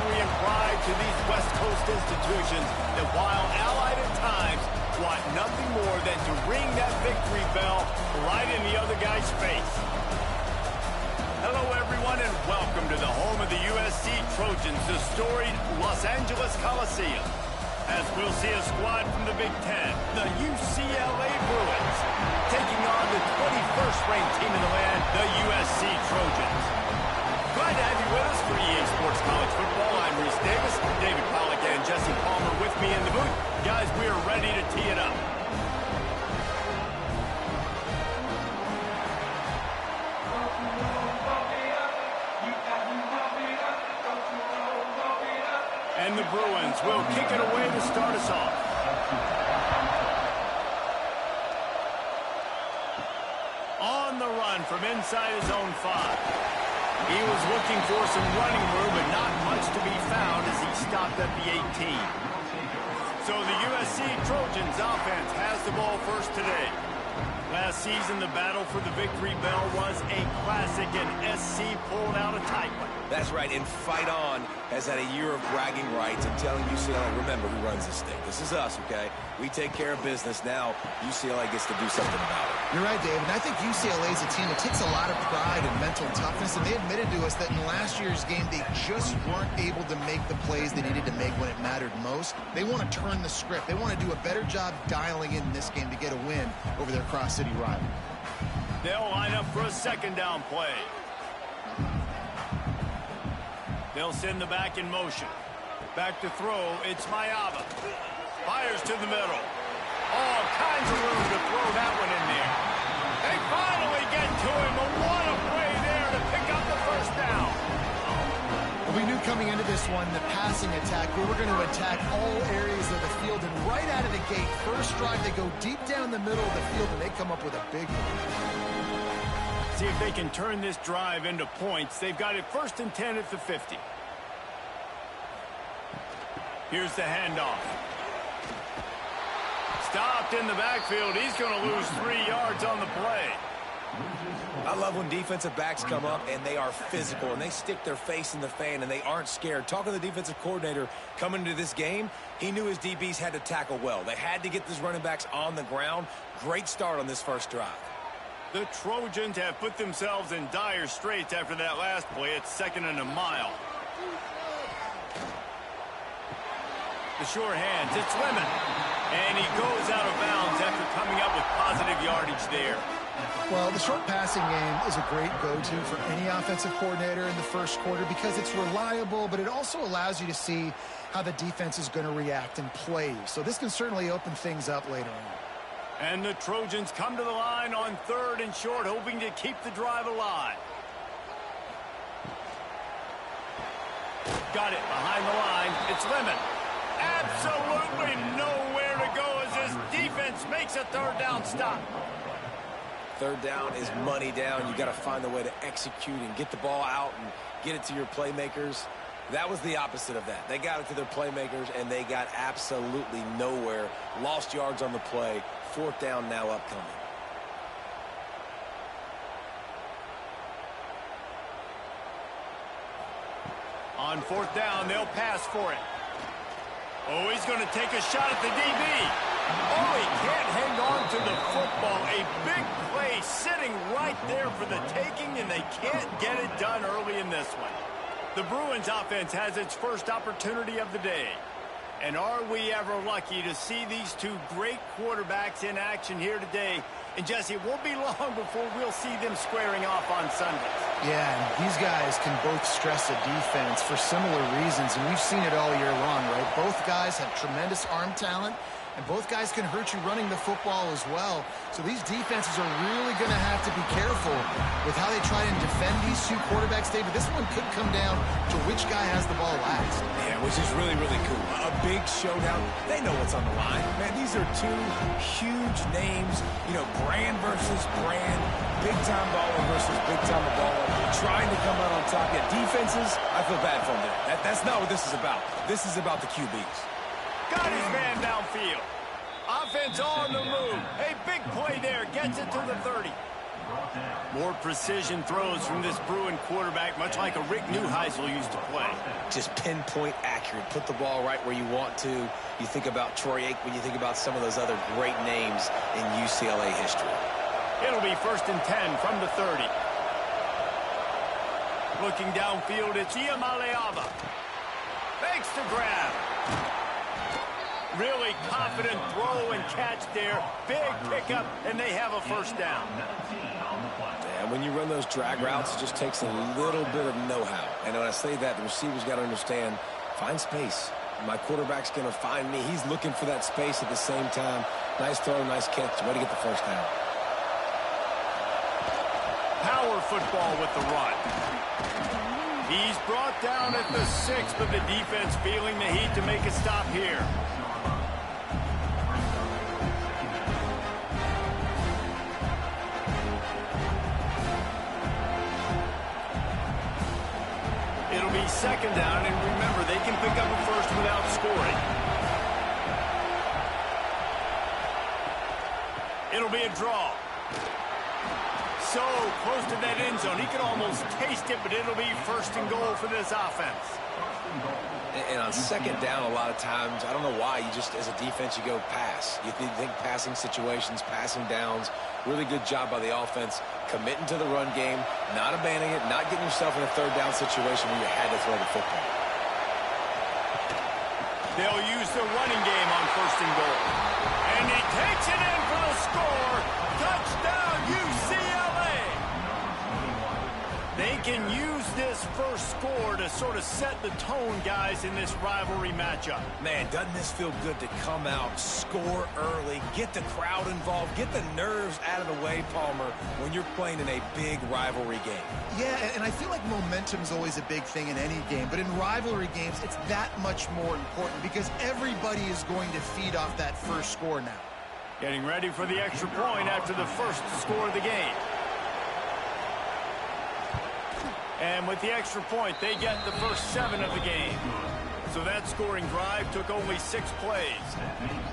history and pride to these West Coast institutions that, while allied at times, want nothing more than to ring that victory bell right in the other guy's face. Hello, everyone, and welcome to the home of the USC Trojans, the storied Los Angeles Coliseum. As we'll see a squad from the Big Ten, the UCLA Bruins, taking on the 21st ranked team in the land, the USC Trojans. Glad to have you with us for EA Sports College Football. I'm Reese Davis, David Pollack, and Jesse Palmer with me in the booth. Guys, we are ready to tee it up. And the Bruins will kick it away to start us off. On the run from inside his own 5. He was looking for some running room, but not much to be found as he stopped at the 18. So the USC Trojans offense has the ball first today. Last season, the battle for the victory bell was a classic, and SC pulled out a tight one. That's right, and Fight On has had a year of bragging rights and telling UCLA, remember who runs this thing. This is us, okay? We take care of business. Now UCLA gets to do something about it. You're right, Dave, and I think UCLA is a team that takes a lot of pride and mental toughness, and they admitted to us that in last year's game, they just weren't able to make the plays they needed to make when it mattered most. They want to turn the script. They want to do a better job dialing in this game to get a win over their cross-city rival. They'll line up for a second down play. They'll send the back in motion. Back to throw, it's Mayaba. Fires to the middle. All kinds of room to throw that one in there. They finally get to him, but what a play there to pick up the first down. We knew coming into this one, the passing attack, we were going to attack all areas of the field, and right out of the gate, first drive, they go deep down the middle of the field, and they come up with a big one. See if they can turn this drive into points. They've got it 1st and 10 at the 50. Here's the handoff. Stopped in the backfield. He's going to lose 3 yards on the play. I love when defensive backs come up and they are physical and they stick their face in the fan and they aren't scared. Talking to the defensive coordinator coming into this game, he knew his DBs had to tackle well. They had to get these running backs on the ground. Great start on this first drive. The Trojans have put themselves in dire straits after that last play. It's 2nd and a mile. The sure hands, it's Lemon. And he goes out of bounds after coming up with positive yardage there. Well, the short passing game is a great go-to for any offensive coordinator in the first quarter because it's reliable, but it also allows you to see how the defense is going to react and play. So this can certainly open things up later on. And the Trojans come to the line on 3rd and short, hoping to keep the drive alive. Got it behind the line. It's Lemon. Absolutely nowhere to go as this defense makes a 3rd down stop. 3rd down is money down. You got to find a way to execute and get the ball out and get it to your playmakers. That was the opposite of that. They got it to their playmakers, and they got absolutely nowhere. Lost yards on the play. 4th down now upcoming. On 4th down, they'll pass for it. Oh, he's going to take a shot at the DB. Oh, he can't hang on to the football. A big play sitting right there for the taking, and they can't get it done early in this one. The Bruins offense has its first opportunity of the day. And are we ever lucky to see these two great quarterbacks in action here today? And, Jesse, it won't be long before we'll see them squaring off on Sundays. Yeah, and these guys can both stress a defense for similar reasons, and we've seen it all year long, right? Both guys have tremendous arm talent, and both guys can hurt you running the football as well. So these defenses are really going to have to be careful with how they try and defend these two quarterbacks, David. This one could come down to which guy has the ball last. Yeah, which is really, really cool. A big showdown. They know what's on the line. Man, these are two huge names, you know, brand versus brand, big-time baller versus big-time baller, trying to come out on top. Yeah, defenses, I feel bad for them there. That's not what this is about. This is about the QBs. Got his man downfield. Offense on the move. A big play there. Gets it to the 30. More precision throws from this Bruin quarterback, much like a Rick Neuheisel used to play. Just pinpoint accurate. Put the ball right where you want to. You think about Troy Aikman, you think about some of those other great names in UCLA history. It'll be 1st and 10 from the 30. Looking downfield, it's Iamaleava. Fakes to grab. Really confident throw and catch there. Big pickup, and they have a first down. And when you run those drag routes, it just takes a little bit of know-how. And when I say that, the receiver's got to understand, find space. My quarterback's going to find me. He's looking for that space at the same time. Nice throw, nice catch. Way to get the first down. Power football with the run. He's brought down at the 6, but the defense feeling the heat to make a stop here. It'll be 2nd down, and remember, they can pick up a first without scoring. It'll be a draw. So close to that end zone. He could almost taste it, but it'll be 1st and goal for this offense. And on 2nd down, a lot of times, I don't know why, you just, as a defense, you go pass. You think passing situations, passing downs. Really good job by the offense, committing to the run game, not abandoning it, not getting yourself in a 3rd down situation where you had to throw the football. They'll use the running game on 1st and goal. And he takes it in for the score. Touchdown, UCLA! They can use this first score to sort of set the tone, guys, in this rivalry matchup. Man, doesn't this feel good to come out, score early, get the crowd involved, get the nerves out of the way, Palmer, when you're playing in a big rivalry game? Yeah, and I feel like momentum's always a big thing in any game, but in rivalry games, it's that much more important because everybody is going to feed off that first score now. Getting ready for the extra point after the first score of the game. And with the extra point, they get the first 7 of the game. So that scoring drive took only 6 plays.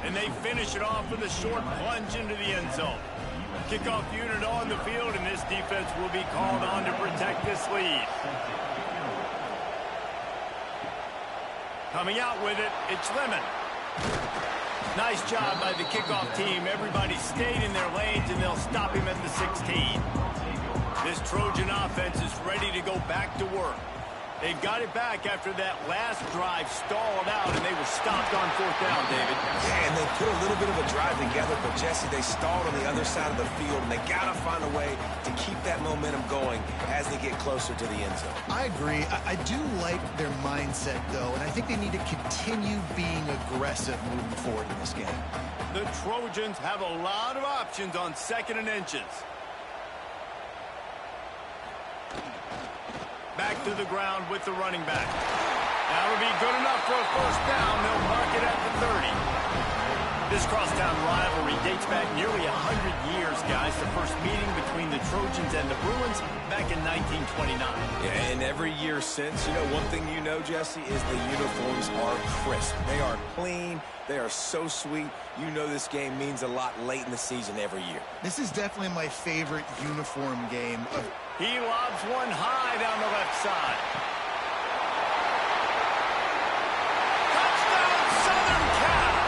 And they finish it off with a short plunge into the end zone. Kickoff unit on the field, and this defense will be called on to protect this lead. Coming out with it, it's Lemon. Nice job by the kickoff team. Everybody stayed in their lanes, and they'll stop him at the 16. This Trojan offense is ready to go back to work. They've got it back after that last drive stalled out, and they were stopped on 4th down, David. Yeah, and they put a little bit of a drive together, but, Jesse, they stalled on the other side of the field, and they got to find a way to keep that momentum going as they get closer to the end zone. I agree. I do like their mindset, though, and I think they need to continue being aggressive moving forward in this game. The Trojans have a lot of options on 2nd and inches. Back to the ground with the running back. That'll be good enough for a first down. They'll mark it at the 30. This crosstown rivalry dates back nearly 100 years, guys. The first meeting between the Trojans and the Bruins back in 1929. Yeah, and every year since, one thing you know, Jesse, is the uniforms are crisp. They are clean. They are so sweet. You know this game means a lot late in the season every year. This is definitely my favorite uniform game. He lobs one high down the left side. Touchdown, Southern Cal!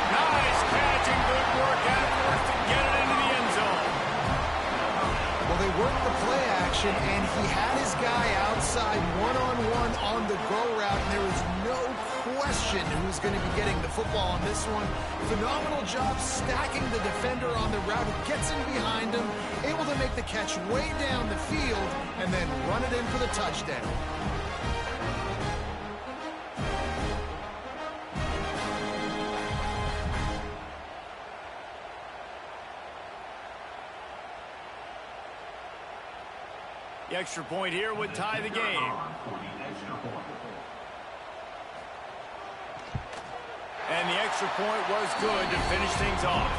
Nice catch and good work afterwards to get it into the end zone. Well, they worked the play action, and he had his guy outside one-on-one on the go route, and there was no question who's going to be getting the football on this one. Phenomenal job stacking the defender on the route. He gets in behind him, able to make the catch way down the field, and then run it in for the touchdown. The extra point here would tie the game. And the extra point was good to finish things off.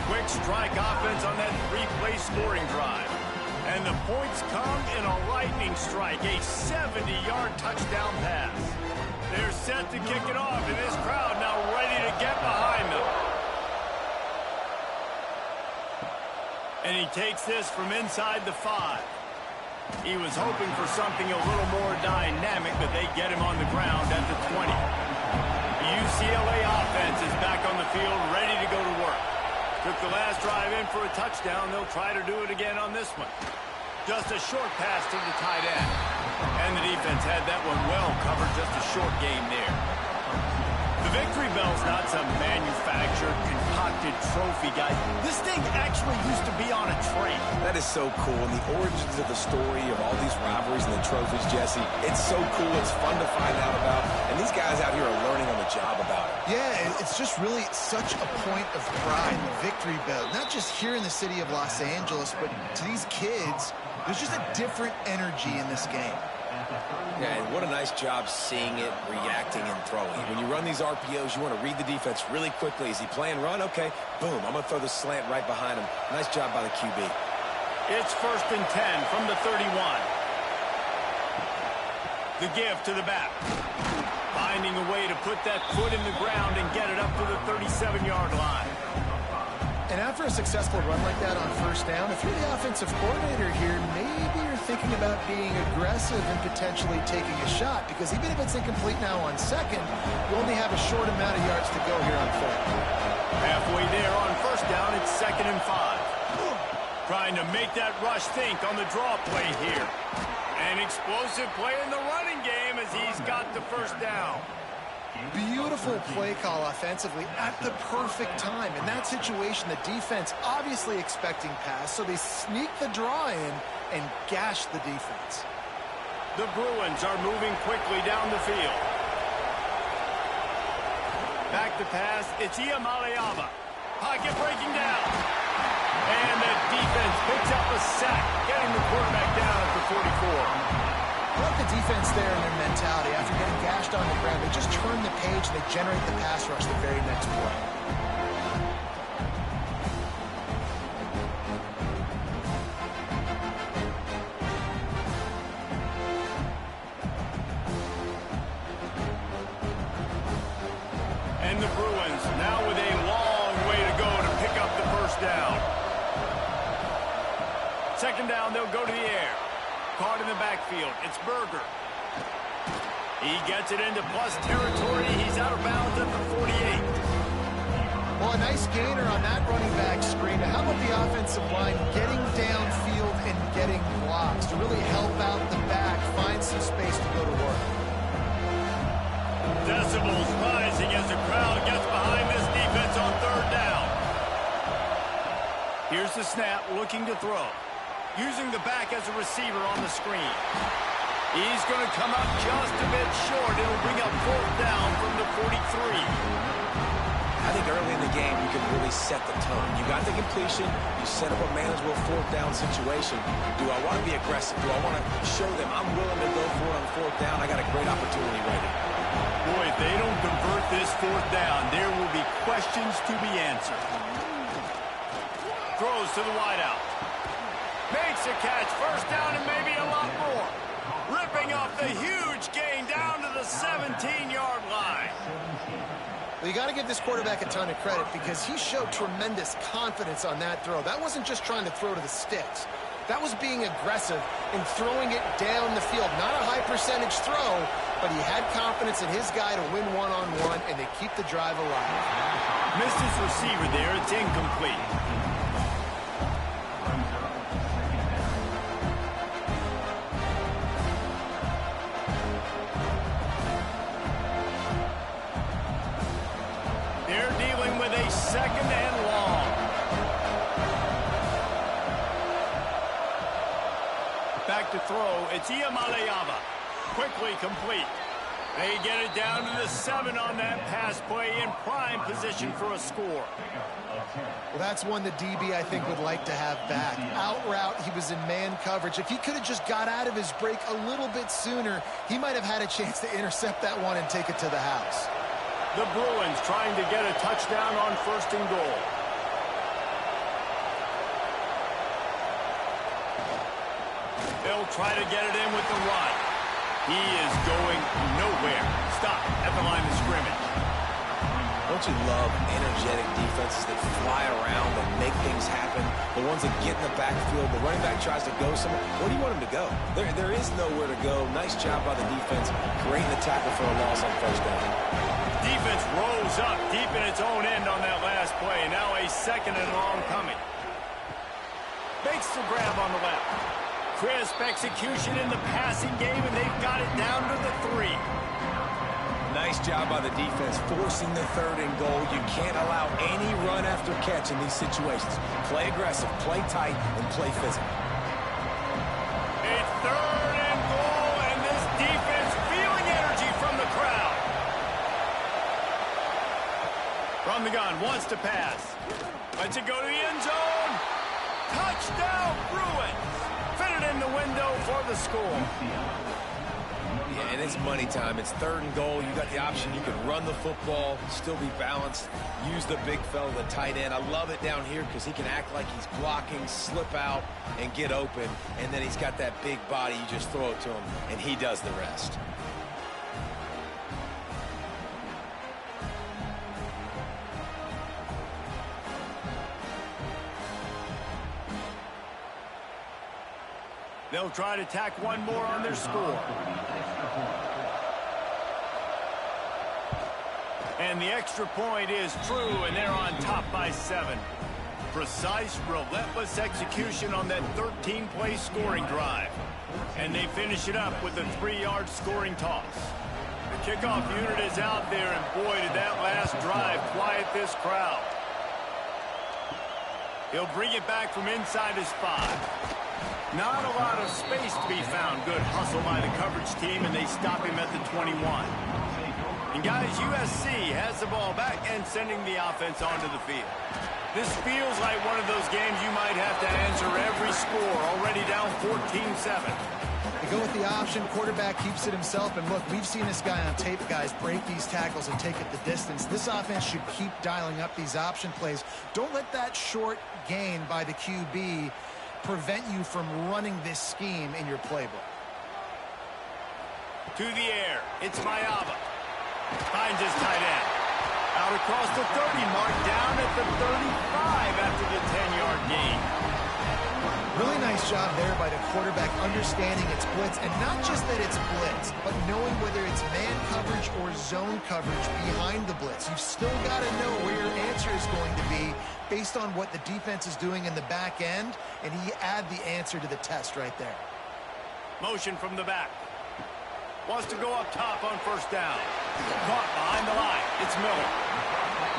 Quick strike offense on that 3-play scoring drive. And the points come in a lightning strike, a 70-yard touchdown pass. They're set to kick it off, and this crowd now ready to get behind them. And he takes this from inside the 5. He was hoping for something a little more dynamic, but they get him on the ground at the 20. The UCLA offense is back on the field, ready to go to work. Took the last drive in for a touchdown. They'll try to do it again on this one. Just a short pass to the tight end. And the defense had that one well covered, just a short game there. The victory bell's not some manufactured, concocted trophy, guys. This thing actually used to be on a train. That is so cool. And the origins of the story of all these rivalries and the trophies, Jesse, it's so cool. It's fun to find out about. And these guys out here are learning on the job about it. Yeah, it's just really such a point of pride, the victory bell. Not just here in the city of Los Angeles, but to these kids, there's just a different energy in this game. Yeah, and what a nice job seeing it, reacting, and throwing. When you run these RPOs, you want to read the defense really quickly. Is he playing run? Okay, boom, I'm going to throw the slant right behind him. Nice job by the QB. It's 1st and 10 from the 31. The give to the back. Finding a way to put that foot in the ground and get it up to the 37-yard line. And after a successful run like that on 1st down, if you're the offensive coordinator here, maybe you're thinking about being aggressive and potentially taking a shot, because even if it's incomplete now on 2nd, you only have a short amount of yards to go here on 3rd. Halfway there on 1st down, it's 2nd and 5. Trying to make that rush think on the draw play here. An explosive play in the running game as he's got the 1st down. Beautiful play call offensively at the perfect time. In that situation, the defense obviously expecting pass, so they sneak the draw in and gash the defense. The Bruins are moving quickly down the field. Back to pass, it's Iamaleava. Pocket breaking down. And the defense picks up a sack, getting the quarterback down at the 44. I like the defense there and their mentality. After getting gashed on the ground, they just turn the page and they generate the pass rush the very next play. And the Bruins now with a long way to go to pick up the 1st down. 2nd down, they'll go to the air. Caught in the backfield. It's Berger. He gets it into plus territory. He's out of bounds at the 48. Well, a nice gainer on that running back screen. Now, how about the offensive line getting downfield and getting blocks to really help out the back, find some space to go to work? Decibels rising as the crowd gets behind this defense on 3rd down. Here's the snap, looking to throw. Using the back as a receiver on the screen. He's going to come up just a bit short. It'll bring up 4th down from the 43. I think early in the game, you can really set the tone. You got the completion. You set up a manageable 4th down situation. Do I want to be aggressive? Do I want to show them I'm willing to go for it on 4th down? I got a great opportunity right here. Boy, if they don't convert this 4th down, there will be questions to be answered. Throws to the wideout. Makes a catch, 1st down and maybe a lot more. Ripping off the huge gain down to the 17-yard line. Well, you got to give this quarterback a ton of credit because he showed tremendous confidence on that throw. That wasn't just trying to throw to the sticks. That was being aggressive and throwing it down the field. Not a high percentage throw, but he had confidence in his guy to win one-on-one, and they keep the drive alive. Missed his receiver there. It's incomplete. They're dealing with a 2nd and long. Back to throw. It's Iamaleava. Quickly complete. They get it down to the 7 on that pass play in prime position for a score. Well, that's one the DB, I think, would like to have back. Out route, he was in man coverage. If he could have just got out of his break a little bit sooner, he might have had a chance to intercept that one and take it to the house. The Bruins trying to get a touchdown on 1st and goal. They'll try to get it in with the run. He is going nowhere. Stop at the line of scrimmage. Don't you love energetic defense? defenses that fly around and make things happen, the ones that get in the backfield, the running back tries to go somewhere. Where do you want him to go? There is nowhere to go. Nice job by the defense. Great in the tackle for a loss on first down. Defense rose up deep in its own end on that last play. Now a second and long coming. Makes the grab on the left. Crisp execution in the passing game, and they've got it down to the 3. Nice job by the defense, forcing the 3rd and goal. You can't allow any run after catch in these situations. Play aggressive, play tight, and play physical. A 3rd and goal, and this defense feeling energy from the crowd. From the gun, wants to pass. Lets it go to the end zone. Touchdown, Bruins. Fit it in the window for the score. Yeah, and it's money time. It's 3rd and goal. You got the option. You can run the football, still be balanced, use the big fella, the tight end. I love it down here because he can act like he's blocking, slip out, and get open. And then he's got that big body. You just throw it to him, and he does the rest. They'll try to tack one more on their score. And the extra point is true, and they're on top by 7. Precise, relentless execution on that 13-play scoring drive. And they finish it up with a 3-yard scoring toss. The kickoff unit is out there, and boy, did that last drive quiet this crowd. He'll bring it back from inside his 5. Not a lot of space to be found. Good hustle by the coverage team, and they stop him at the 21. And guys, USC has the ball back and sending the offense onto the field. This feels like one of those games you might have to answer every score. Already down 14-7. They go with the option. Quarterback keeps it himself. And look, we've seen this guy on tape, guys, break these tackles and take it the distance. This offense should keep dialing up these option plays. Don't let that short gain by the QB prevent you from running this scheme in your playbook. To the air, it's Mayava. Finds his tight end. Out across the 30 mark, down at the 35 after the 10-yard gain. Really nice job there by the quarterback, understanding it's blitz, and not just that it's blitz, but knowing whether it's man coverage or zone coverage behind the blitz. You've still got to know where your answer is going to be based on what the defense is doing in the back end, and he add the answer to the test right there. Motion from the back. Wants to go up top on first down. Caught behind the line. It's Miller.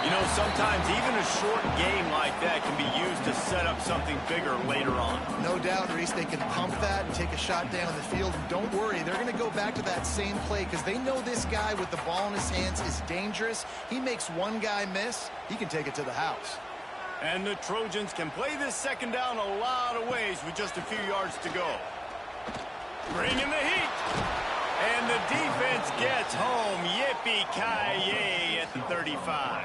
You know, sometimes even a short game like that can be used to set up something bigger later on. No doubt, Reese, they can pump that and take a shot down the field. And don't worry, they're going to go back to that same play because they know this guy with the ball in his hands is dangerous. He makes one guy miss, he can take it to the house. And the Trojans can play this second down a lot of ways with just a few yards to go. Bring in the heat. And the defense gets home. Yippee-ki-yay at the 35.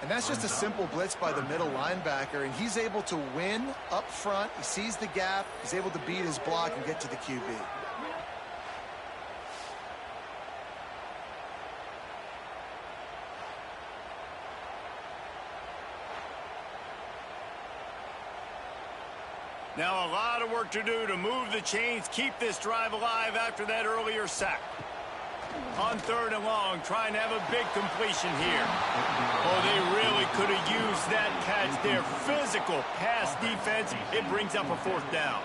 And that's just a simple blitz by the middle linebacker, and he's able to win up front. He sees the gap. He's able to beat his block and get to the QB. Now a lot of work to do to move the chains, keep this drive alive after that earlier sack. On 3rd and long, trying to have a big completion here. Oh, they really could have used that catch there. Physical pass defense. It brings up a 4th down.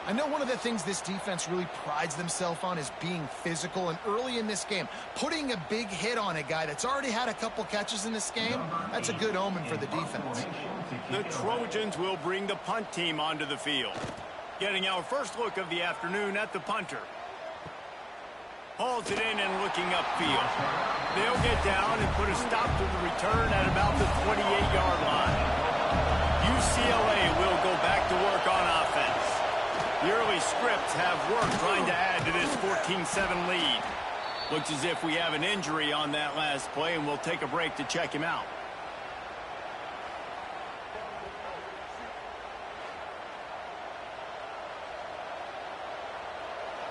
I know one of the things this defense really prides themselves on is being physical, and early in this game, putting a big hit on a guy that's already had a couple catches in this game, that's a good omen for the defense. The Trojans will bring the punt team onto the field. Getting our first look of the afternoon at the punter. Hauls it in and looking upfield. They'll get down and put a stop to the return at about the 28-yard line. UCLA will go back to work on offense. The early scripts have worked trying to add to this 14-7 lead. Looks as if we have an injury on that last play, and we'll take a break to check him out.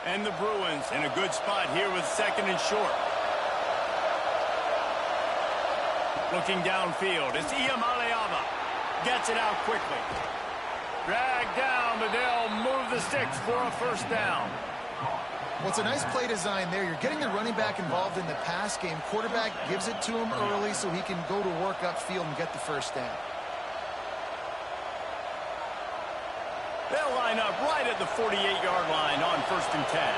And the Bruins in a good spot here with 2nd and short. Looking downfield, it's Iamaleava. Gets it out quickly. Dragged down, but they'll move the sticks for a first down. Well, it's a nice play design there. You're getting the running back involved in the pass game. Quarterback gives it to him early so he can go to work upfield and get the first down. They'll line up right at the 48-yard line on 1st and 10.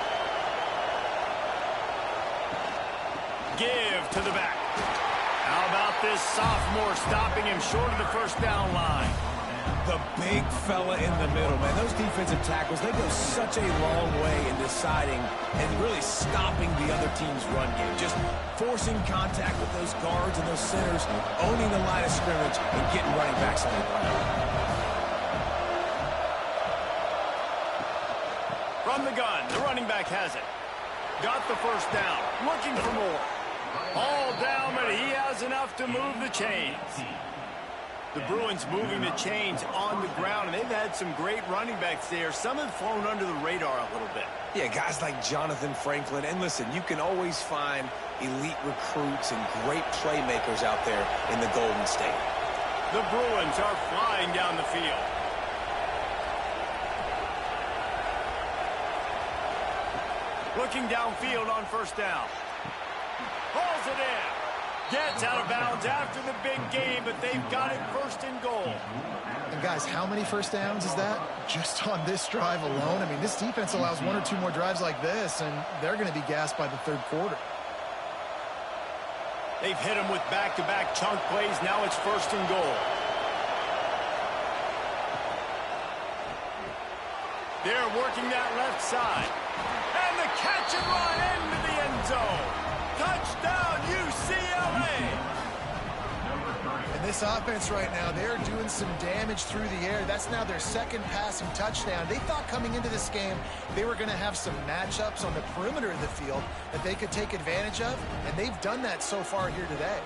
Give to the back. How about this sophomore stopping him short of the first down line? The big fella in the middle, man. Those defensive tackles, they go such a long way in deciding and really stopping the other team's run game. Just forcing contact with those guards and those centers, owning the line of scrimmage, and getting running backs on the ground. From the gun, the running back has it. Got the first down. Looking for more. All down, but he has enough to move the chains. The Bruins moving the chains on the ground, and they've had some great running backs there. Some have flown under the radar a little bit. Yeah, guys like Jonathan Franklin. And listen, you can always find elite recruits and great playmakers out there in the Golden State. The Bruins are flying down the field. Looking downfield on first down. Hauls it in. Gets out of bounds after the big game, but they've got it 1st and goal. And guys, how many first downs is that? Just on this drive alone? I mean, this defense allows 1 or 2 more drives like this, and they're going to be gassed by the 3rd quarter. They've hit him with back-to-back chunk plays. Now it's 1st and goal. They're working that left side. And the catch and run into the end zone. Touchdown, UCLA! And this offense right now, they're doing some damage through the air. That's now their 2nd passing touchdown. They thought coming into this game they were going to have some matchups on the perimeter of the field that they could take advantage of, and they've done that so far here today.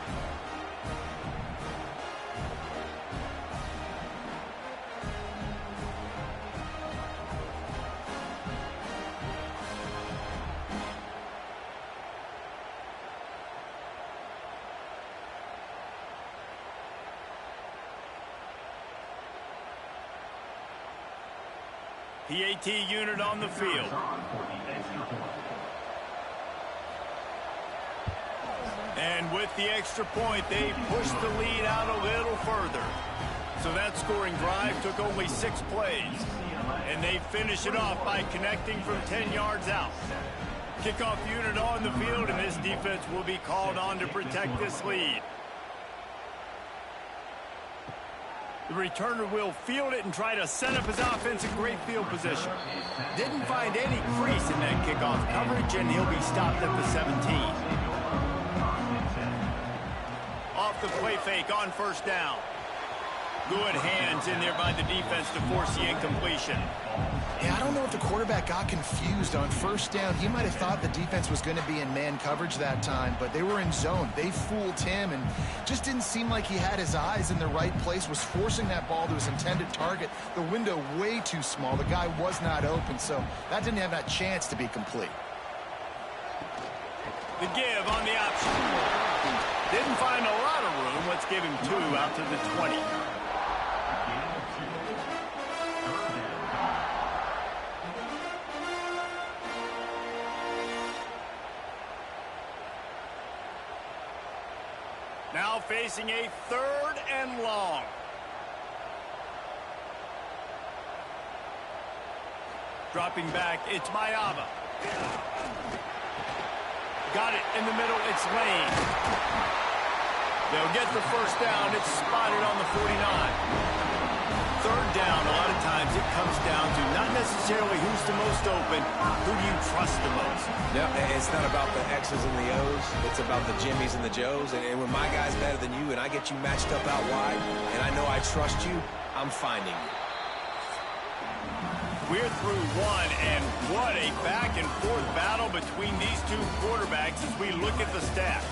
PAT unit on the field. And with the extra point, they pushed the lead out a little further. So that scoring drive took only 6 plays. And they finish it off by connecting from 10 yards out. Kickoff unit on the field, and this defense will be called on to protect this lead. The returner will field it and try to set up his offense in great field position. Didn't find any crease in that kickoff coverage, and he'll be stopped at the 17. Off the play fake on first down. Good hands in there by the defense to force the incompletion. Yeah, I don't know if the quarterback got confused on first down. He might have thought the defense was going to be in man coverage that time, but they were in zone. They fooled him and just didn't seem like he had his eyes in the right place, was forcing that ball to his intended target. The window way too small. The guy was not open, so that didn't have that chance to be complete. The give on the option. Didn't find a lot of room. Let's give him 2 out to the 20. Now facing a 3rd and long. Dropping back, it's Mayava. Got it in the middle, it's Lane. They'll get the first down, it's spotted on the 49. 3rd down, a lot of times it comes down to not necessarily who's the most open, who do you trust the most? No, it's not about the X's and the O's. It's about the Jimmys and the Joes. And when my guy's better than you and I get you matched up out wide and I know I trust you, I'm finding you. We're through 1, and what a back-and-forth battle between these 2 quarterbacks as we look at the stats.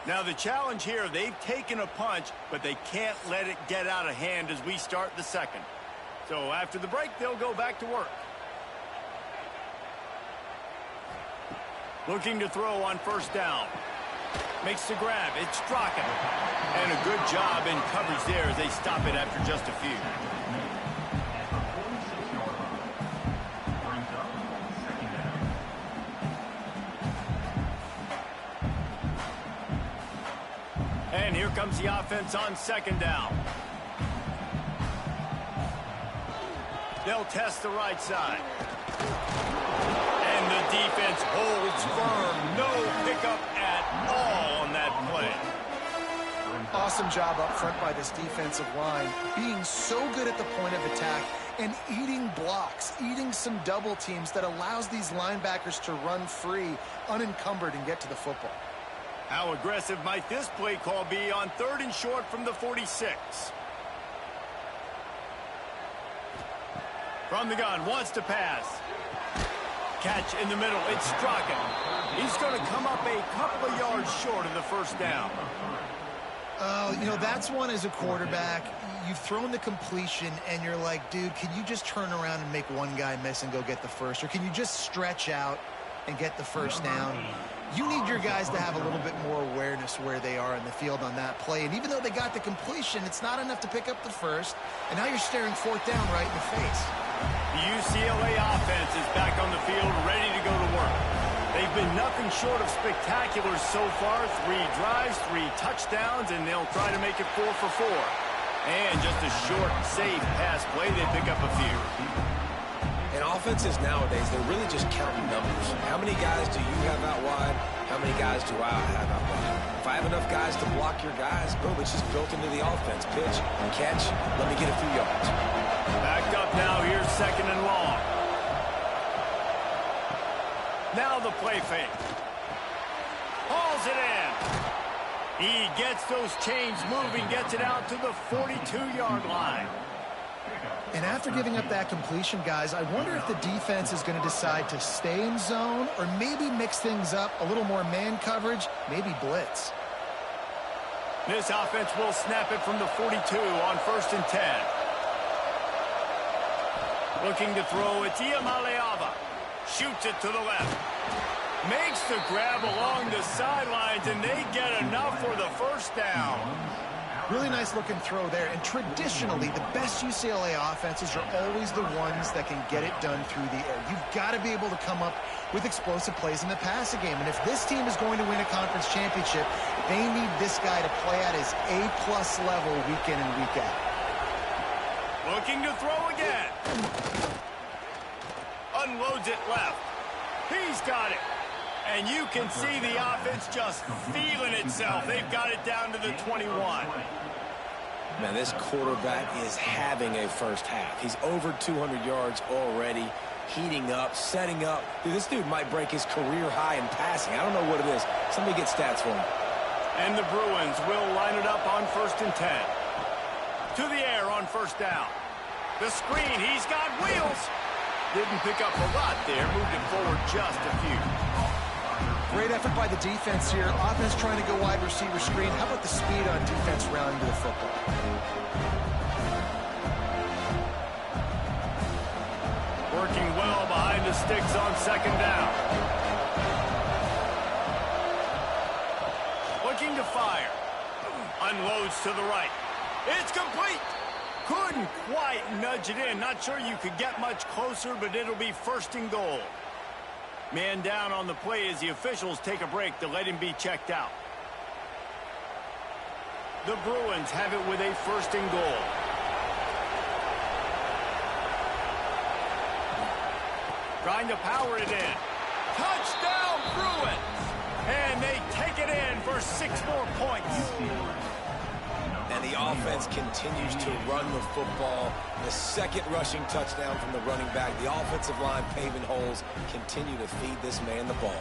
Now the challenge here, they've taken a punch, but they can't let it get out of hand as we start the 2nd. So after the break, they'll go back to work. Looking to throw on first down. Makes the grab. It's Strachan. And a good job in coverage there as they stop it after just a few. And here comes the offense on second down. They'll test the right side. And the defense holds firm. No pickup at all on that play. Awesome job up front by this defensive line, being so good at the point of attack and eating blocks, eating some double teams that allows these linebackers to run free, unencumbered, and get to the football. How aggressive might this play call be on 3rd and short from the 46? From the gun, wants to pass. Catch in the middle, it's Strachan. He's going to come up a couple of yards short of the first down. You know, that's one as a quarterback. You've thrown the completion, and you're like, dude, can you just turn around and make one guy miss and go get the first? Or can you just stretch out and get the first down? You need your guys to have a little bit more awareness where they are in the field on that play. And even though they got the completion, it's not enough to pick up the first. And now you're staring 4th down right in the face. The UCLA offense is back on the field, ready to go to work. They've been nothing short of spectacular so far. 3 drives, 3 touchdowns, and they'll try to make it 4 for 4. And just a short, safe pass play, they pick up a few. And offenses nowadays, they're really just counting numbers. How many guys do you have out wide? How many guys do I have out wide? If I have enough guys to block your guys, boom, it's just built into the offense. Pitch, catch, let me get a few yards. Backed up now, here's 2nd and long. Now the play fake. Hauls it in. He gets those chains moving, gets it out to the 42-yard line. And after giving up that completion, guys, I wonder if the defense is going to decide to stay in zone or maybe mix things up, a little more man coverage, maybe blitz. This offense will snap it from the 42 on 1st and 10. Looking to throw, it's Iamaleava. Shoots it to the left. Makes the grab along the sidelines, and they get enough for the first down. Really nice looking throw there. And traditionally, the best UCLA offenses are always the ones that can get it done through the air. You've got to be able to come up with explosive plays in the passing game. And if this team is going to win a conference championship, they need this guy to play at his A-plus level week in and week out. Looking to throw again. Unloads it left. He's got it. And you can see the offense just feeling itself. They've got it down to the 21. Man, this quarterback is having a first half. He's over 200 yards already, heating up, setting up. Dude, this dude might break his career high in passing. I don't know what it is. Somebody get stats for him. And the Bruins will line it up on 1st and 10. To the air on first down. The screen, he's got wheels. Didn't pick up a lot there, moved it forward just a few. Great effort by the defense here. Offense trying to go wide receiver screen. How about the speed on defense rounding to the football? Working well behind the sticks on 2nd down. Looking to fire. Unloads to the right. It's complete. Couldn't quite nudge it in. Not sure you could get much closer, but it'll be 1st and goal. Man down on the play as the officials take a break to let him be checked out. The Bruins have it with a 1st and goal. Trying to power it in. Touchdown, Bruins! And they take it in for 6 more points. And the offense continues to run the football. The 2nd rushing touchdown from the running back. The offensive line paving holes. Continue to feed this man the ball.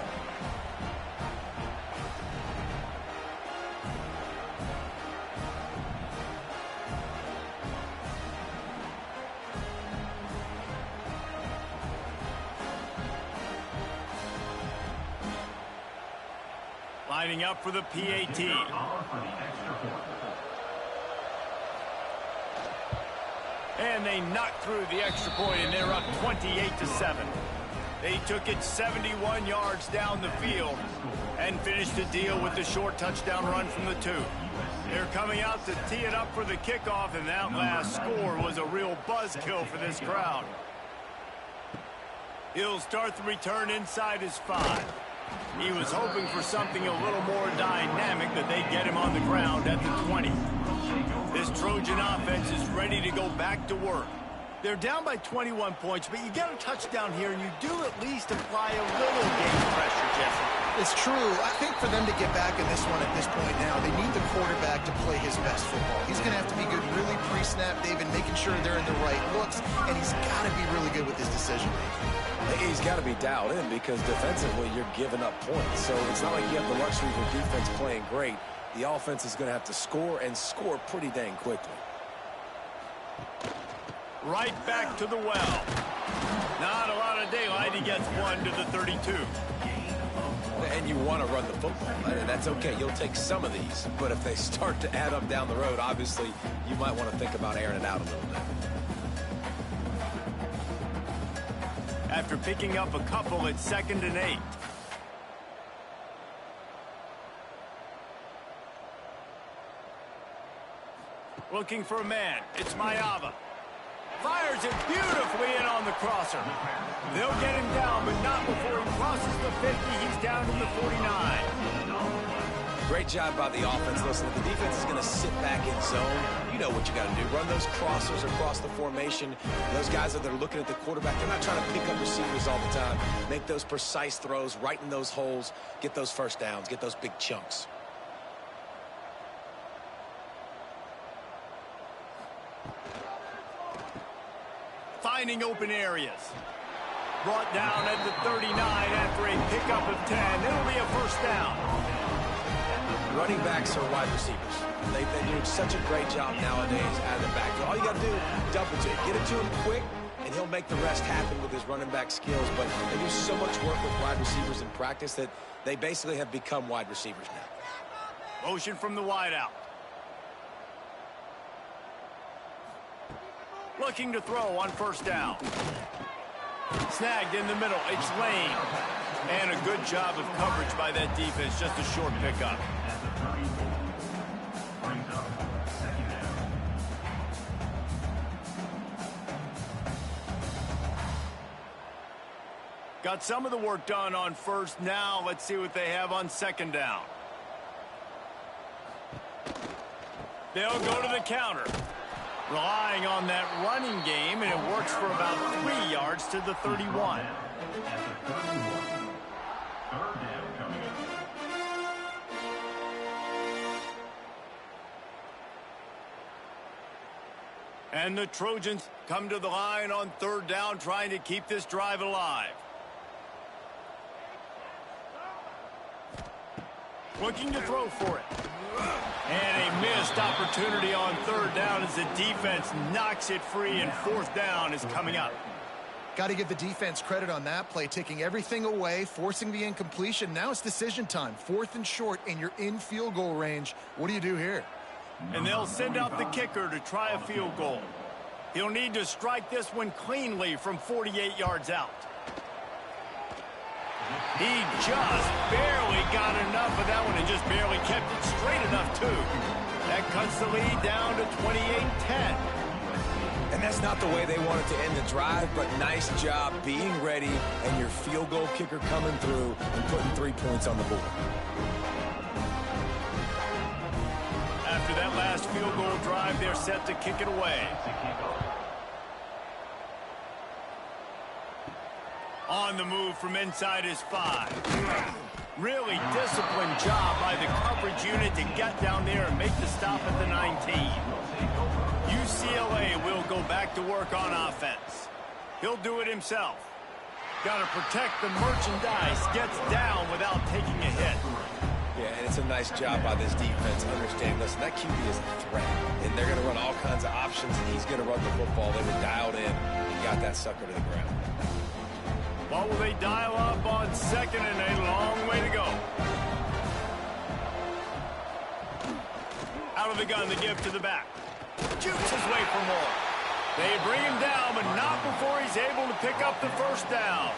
Lining up for the PAT. And they knock through the extra point, and they're up 28-7. They took it 71 yards down the field and finished the deal with the short touchdown run from the 2. They're coming out to tee it up for the kickoff, and that last score was a real buzzkill for this crowd. He'll start the return inside his 5. He was hoping for something a little more dynamic, that they get him on the ground at the 20. This Trojan offense is ready to go back to work. They're down by 21 points, but you get a touchdown here, and you do at least apply a little game pressure, Jesse. It's true. I think for them to get back in this one at this point now, they need the quarterback to play his best football. He's going to have to be good really pre-snap, David, making sure they're in the right looks, and he's got to be really good with his decision-making. He's got to be dialed in because defensively you're giving up points. So it's not like you have the luxury of your defense playing great. The offense is going to have to score and score pretty dang quickly. Right back to the well. Not a lot of daylight. He gets one to the 32. And you want to run the football. And that's okay. You'll take some of these. But if they start to add up down the road, obviously you might want to think about airing it out a little bit. After picking up a couple, it's 2nd and 8. Looking for a man. It's Mayava. Fires it beautifully in on the crosser. They'll get him down, but not before he crosses the 50. He's down to the 49. Great job by the offense. Listen, if the defense is going to sit back in zone, you know what you got to do. Run those crossers across the formation. Those guys that are looking at the quarterback, they're not trying to pick up receivers all the time. Make those precise throws right in those holes. Get those first downs. Get those big chunks. Finding open areas. Brought down at the 39 after a pickup of 10. It'll be a first down. Running backs are wide receivers. They do such a great job nowadays out of the backfield. All you got to do, double to it. Get it to him quick, and he'll make the rest happen with his running back skills. But they do so much work with wide receivers in practice that they basically have become wide receivers now. Motion from the wideout. Looking to throw on first down. Snagged in the middle. It's Lane. And a good job of coverage by that defense. Just a short pickup. Got some of the work done on first. Now let's see what they have on second down. They'll go to the counter. Relying on that running game, and it works for about 3 yards to the 31. And the Trojans come to the line on third down, trying to keep this drive alive. Looking to throw for it. And a missed opportunity on third down as the defense knocks it free, and fourth down is coming up. Got to give the defense credit on that play, taking everything away, forcing the incompletion. Now it's decision time. 4th and short, and you're in field goal range. What do you do here? And they'll send out the kicker to try a field goal. He'll need to strike this one cleanly from 48 yards out. He just barely got enough of that one and just barely kept it straight enough, too. That cuts the lead down to 28-10. And that's not the way they wanted to end the drive, but nice job being ready and your field goal kicker coming through and putting 3 points on the board. After that last field goal drive, they're set to kick it away. On the move from inside his 5. Really disciplined job by the coverage unit to get down there and make the stop at the 19. UCLA will go back to work on offense. He'll do it himself. Got to protect the merchandise. Gets down without taking a hit. Yeah, and it's a nice job by this defense. Understand, listen, that QB is a threat. And they're going to run all kinds of options, and he's going to run the football. They were dialed in and got that sucker to the ground. What will they dial up on 2nd and a long way to go? Out of the gun, the give to the back. Jukes his way for more. They bring him down, but not before he's able to pick up the first down.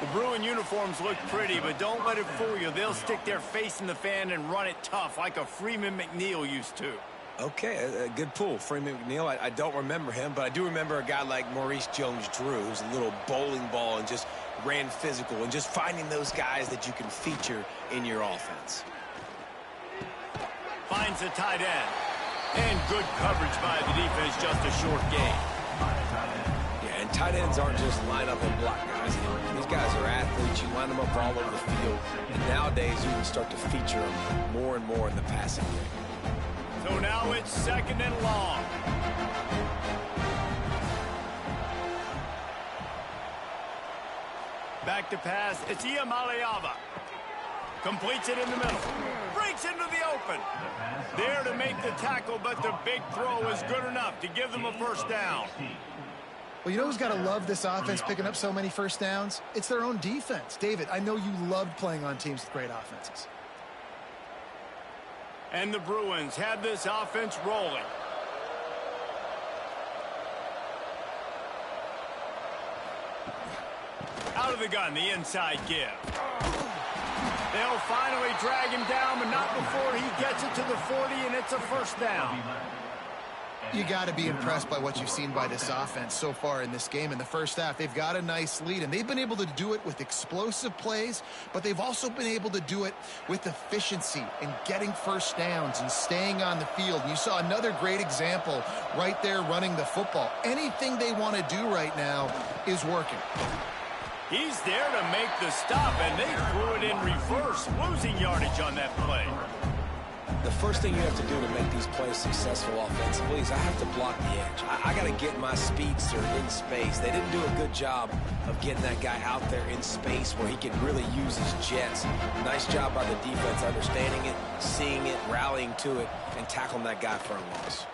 The Bruin uniforms look pretty, but don't let it fool you. They'll stick their face in the fan and run it tough like a Freeman McNeil used to. Okay, a good pull. Freeman McNeil, I don't remember him, but I do remember a guy like Maurice Jones-Drew, who's a little bowling ball and just ran physical, and just finding those guys that you can feature in your offense. Finds the tight end. And good coverage by the defense, just a short gain. Yeah, and tight ends aren't just line up and block guys. These guys are athletes. You line them up all over the field. And nowadays, you can start to feature them more and more in the passing game. So now it's second and long. Back to pass. It's Iamaleava. Completes it in the middle. Breaks into the open. There to make the tackle, but the big throw is good enough to give them a first down. Well, you know who's got to love this offense picking up so many first downs? It's their own defense. David, I know you loved playing on teams with great offenses. And the Bruins have this offense rolling. Out of the gun, the inside give. They'll finally drag him down, but not before he gets it to the 40, and it's a first down. You got to be impressed by what you've seen by this offense so far in this game. In the first half, they've got a nice lead, and they've been able to do it with explosive plays, but they've also been able to do it with efficiency and getting first downs and staying on the field. And you saw another great example right there running the football. Anything they want to do right now is working. He's there to make the stop, and they threw it in reverse, losing yardage on that play. The first thing you have to do to make these plays successful offensively is I have to block the edge. I got to get my speedster in space. They didn't do a good job of getting that guy out there in space where he can really use his jets. Nice job by the defense understanding it, seeing it, rallying to it, and tackling that guy for a loss.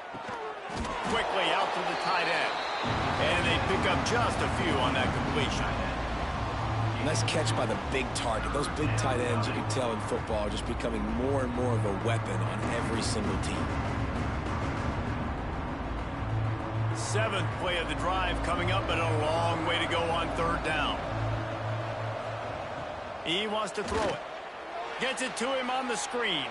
Quickly out to the tight end. And they pick up just a few on that completion. Nice catch by the big target. Those big tight ends, you can tell in football, are just becoming more and more of a weapon on every single team. Seventh play of the drive coming up, but a long way to go on third down. He wants to throw it. Gets it to him on the screen.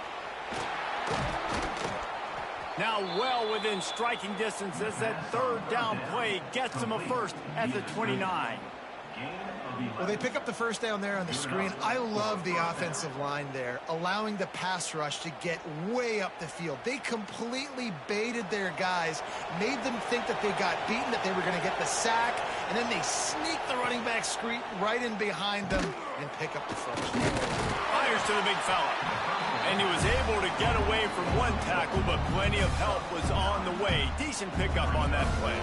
Now well within striking distance as that third down play gets him a first at the 29. Well, they pick up the first down there on the screen. I love the offensive line there, allowing the pass rush to get way up the field. They completely baited their guys, made them think that they got beaten, that they were going to get the sack, and then they sneak the running back screen right in behind them and pick up the first. Fires to the big fella. And he was able to get away from one tackle, but plenty of help was on the way. Decent pickup on that play.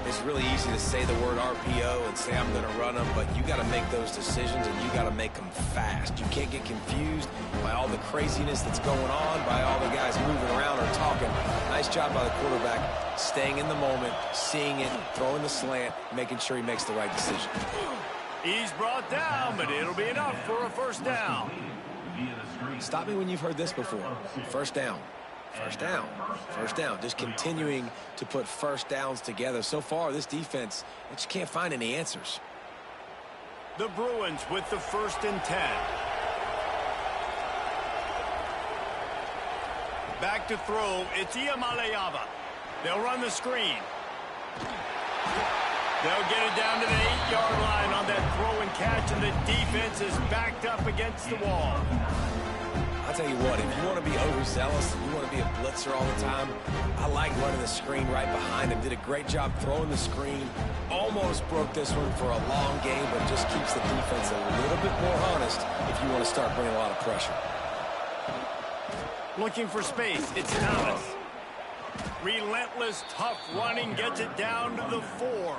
It's really easy to say the word RPO and say I'm going to run them, but you got to make those decisions and you got to make them fast. You can't get confused by all the craziness that's going on, by all the guys moving around or talking. Nice job by the quarterback, staying in the moment, seeing it, throwing the slant, making sure he makes the right decision. He's brought down, but it'll be enough for a first down. Stop me when you've heard this before. First down. First down. First down. Just continuing to put first downs together. So far, this defense, they just can't find any answers. The Bruins with the 1st and 10. Back to throw. It's Iamaleava. They'll run the screen. They'll get it down to the 8-yard line on that throw and catch, and the defense is backed up against the wall. I'll tell you what, if you want to be overzealous and you want to be a blitzer all the time, I like running the screen right behind him. Did a great job throwing the screen. Almost broke this one for a long game, but just keeps the defense a little bit more honest if you want to start bringing a lot of pressure. Looking for space. It's Thomas. Relentless, tough running, gets it down to the 4.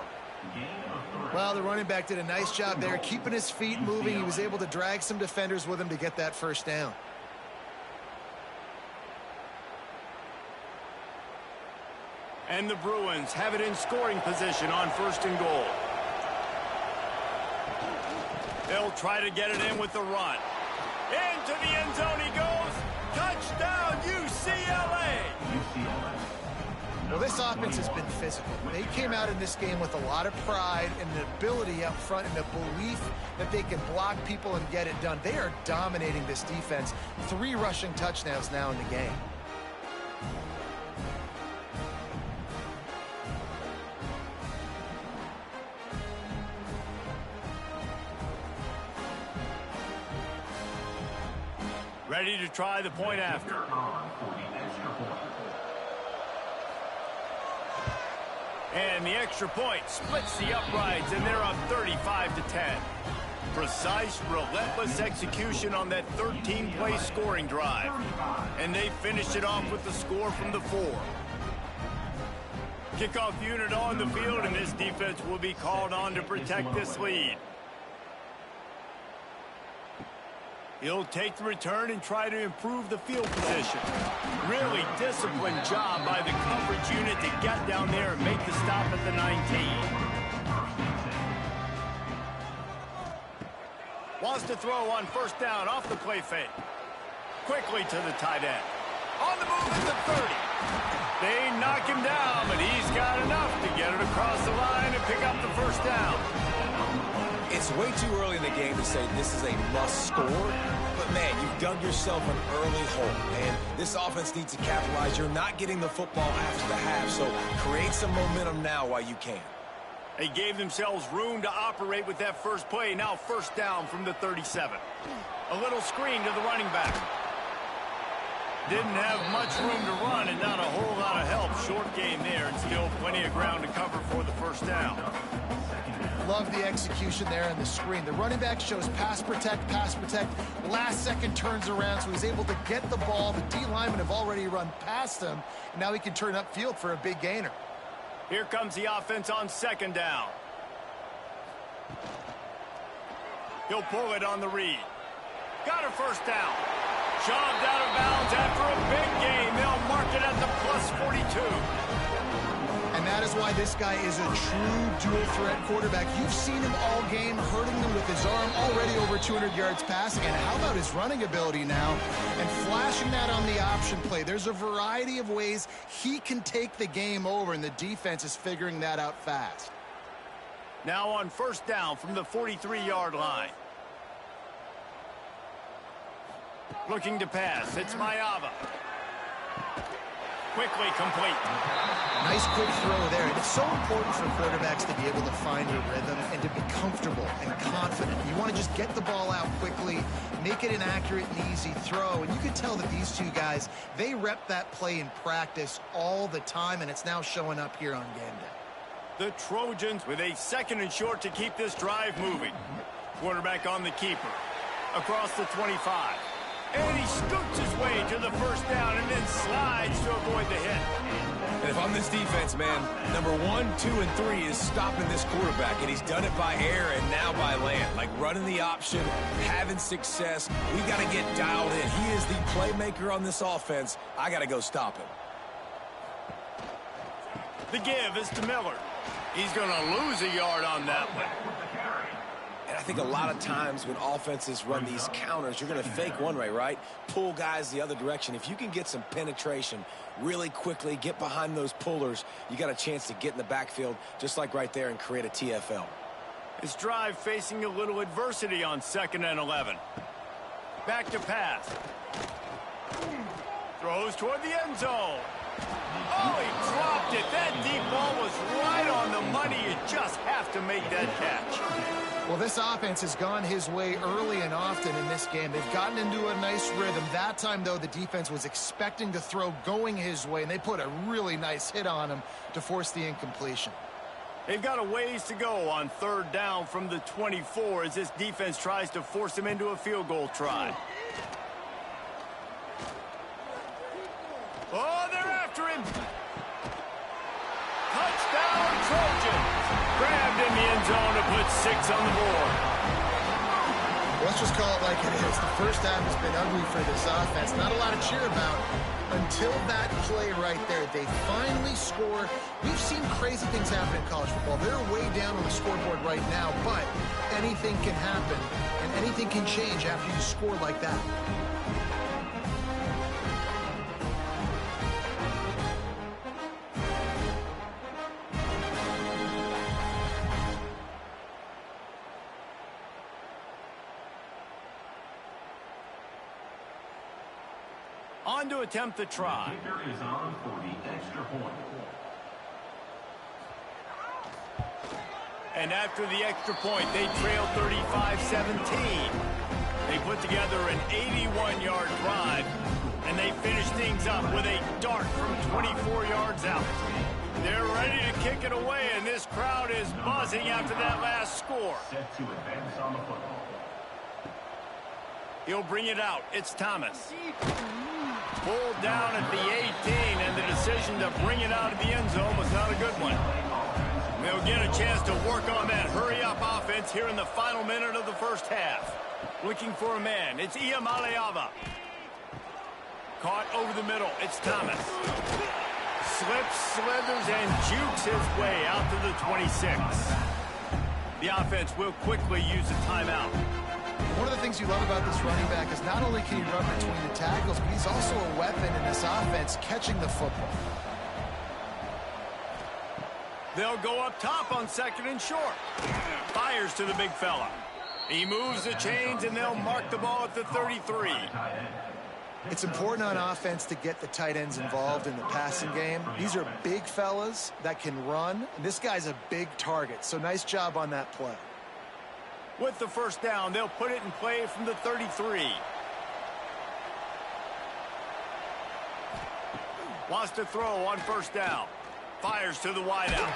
Well, the running back did a nice job there, keeping his feet moving. He was able to drag some defenders with him to get that first down. And the Bruins have it in scoring position on 1st and goal. They'll try to get it in with the run. Into the end zone he goes. Touchdown, UCLA. Well, this offense has been physical. They came out in this game with a lot of pride and an ability up front and a belief that they can block people and get it done. They are dominating this defense. 3 rushing touchdowns now in the game. Ready to try the point after. And the extra point splits the uprights, and they're up 35-10. Precise, relentless execution on that 13-play scoring drive. And they finish it off with the score from the 4. Kickoff unit on the field, and this defense will be called on to protect this lead. He'll take the return and try to improve the field position. Really disciplined job by the coverage unit to get down there and make the stop at the 19. Wants to throw on first down off the play fake. Quickly to the tight end. On the move at the 30. They knock him down, but he's got enough to get it across the line and pick up the first down. It's way too early in the game to say this is a must score, but man, you've dug yourself an early hole, and this offense needs to capitalize. You're not getting the football after the half, so create some momentum now while you can. They gave themselves room to operate with that first play. Now first down from the 37. A little screen to the running back. Didn't have much room to run and not a whole lot of help. Short game there and still plenty of ground to cover for the first down. Love the execution there in the screen. The running back shows pass protect, last second turns around, so he's able to get the ball. The D linemen have already run past him, and now he can turn upfield for a big gainer. Here comes the offense on second down. He'll pull it on the read. Got a first down. Shoved out of bounds after a big gain. They'll mark it at the +42. And that is why this guy is a true dual-threat quarterback. You've seen him all game, hurting them with his arm, already over 200 yards passing. And how about his running ability now? And flashing that on the option play. There's a variety of ways he can take the game over, and the defense is figuring that out fast. Now on first down from the 43-yard line. Looking to pass. It's Mayava. Quickly complete. Nice quick throw there. And it's so important for quarterbacks to be able to find a rhythm and to be comfortable and confident. You want to just get the ball out quickly, make it an accurate and easy throw. And you can tell that these two guys, they rep that play in practice all the time, and it's now showing up here on game day. The Trojans with a second and short to keep this drive moving. Quarterback on the keeper. Across the 25. And he scoots his way to the first down and then slides to avoid the hit. And if I'm this defense, man, number 1, 2, and 3 is stopping this quarterback, and he's done it by air and now by land. Like running the option, having success. We got to get dialed in. He is the playmaker on this offense. I got to go stop him. The give is to Miller. He's going to lose a yard on that one. And I think a lot of times when offenses run these counters, you're going to fake one way, right? Pull guys the other direction. If you can get some penetration really quickly, get behind those pullers, you got a chance to get in the backfield just like right there and create a TFL. This drive facing a little adversity on 2nd and 11. Back to pass. Throws toward the end zone. Oh, he dropped it. That deep ball was right on the money. You just have to make that catch. Well, this offense has gone his way early and often in this game. They've gotten into a nice rhythm. That time, though, the defense was expecting to throw going his way, and they put a really nice hit on him to force the incompletion. They've got a ways to go on 3rd down from the 24 as this defense tries to force them into a field goal try. Oh, they're after him. Touchdown, Trojans. Grabbed in the end zone to put 6 on the board. Let's just call it like it is. The first half has been ugly for this offense. Not a lot to cheer about until that play right there. They finally score. We've seen crazy things happen in college football. They're way down on the scoreboard right now, but anything can happen, and anything can change after you score like that. On to attempt the try. Kicker is on for the extra point. And after the extra point, they trail 35-17. They put together an 81-yard drive, and they finish things up with a dart from 24 yards out. They're ready to kick it away, and this crowd is buzzing after that last score. Set to advance on the football. He'll bring it out. It's Thomas. Pulled down at the 18, and the decision to bring it out of the end zone was not a good one. They'll get a chance to work on that hurry-up offense here in the final minute of the first half. Looking for a man. It's Iamaleava. Caught over the middle. It's Thomas. Slips, slithers, and jukes his way out to the 26. The offense will quickly use a timeout. One of the things you love about this running back is not only can he run between the tackles, but he's also a weapon in this offense catching the football. They'll go up top on second and short. Fires to the big fella. He moves the chains, and they'll mark the ball at the 33. It's important on offense to get the tight ends involved in the passing game. These are big fellas that can run, and this guy's a big target, so nice job on that play. With the first down, they'll put it in play from the 33. Wants to throw on first down. Fires to the wideout.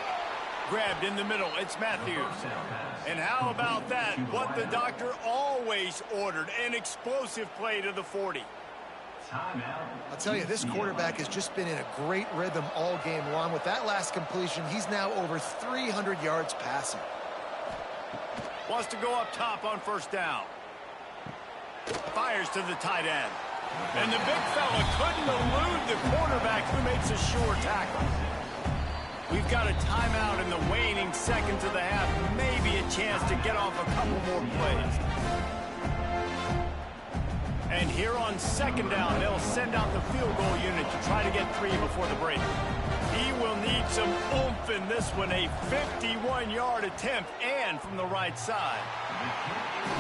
Grabbed in the middle. It's Matthews. And how about that? What the doctor always ordered. An explosive play to the 40. I'll tell you, this quarterback has just been in a great rhythm all game long. With that last completion, he's now over 300 yards passing. Wants to go up top on first down. Fires to the tight end. And the big fella couldn't elude the quarterback, who makes a sure tackle. We've got a timeout in the waning seconds of the half. Maybe a chance to get off a couple more plays. And here on second down, they'll send out the field goal unit to try to get 3 before the break. He will need some oomph in this one. A 51-yard attempt, and from the right side.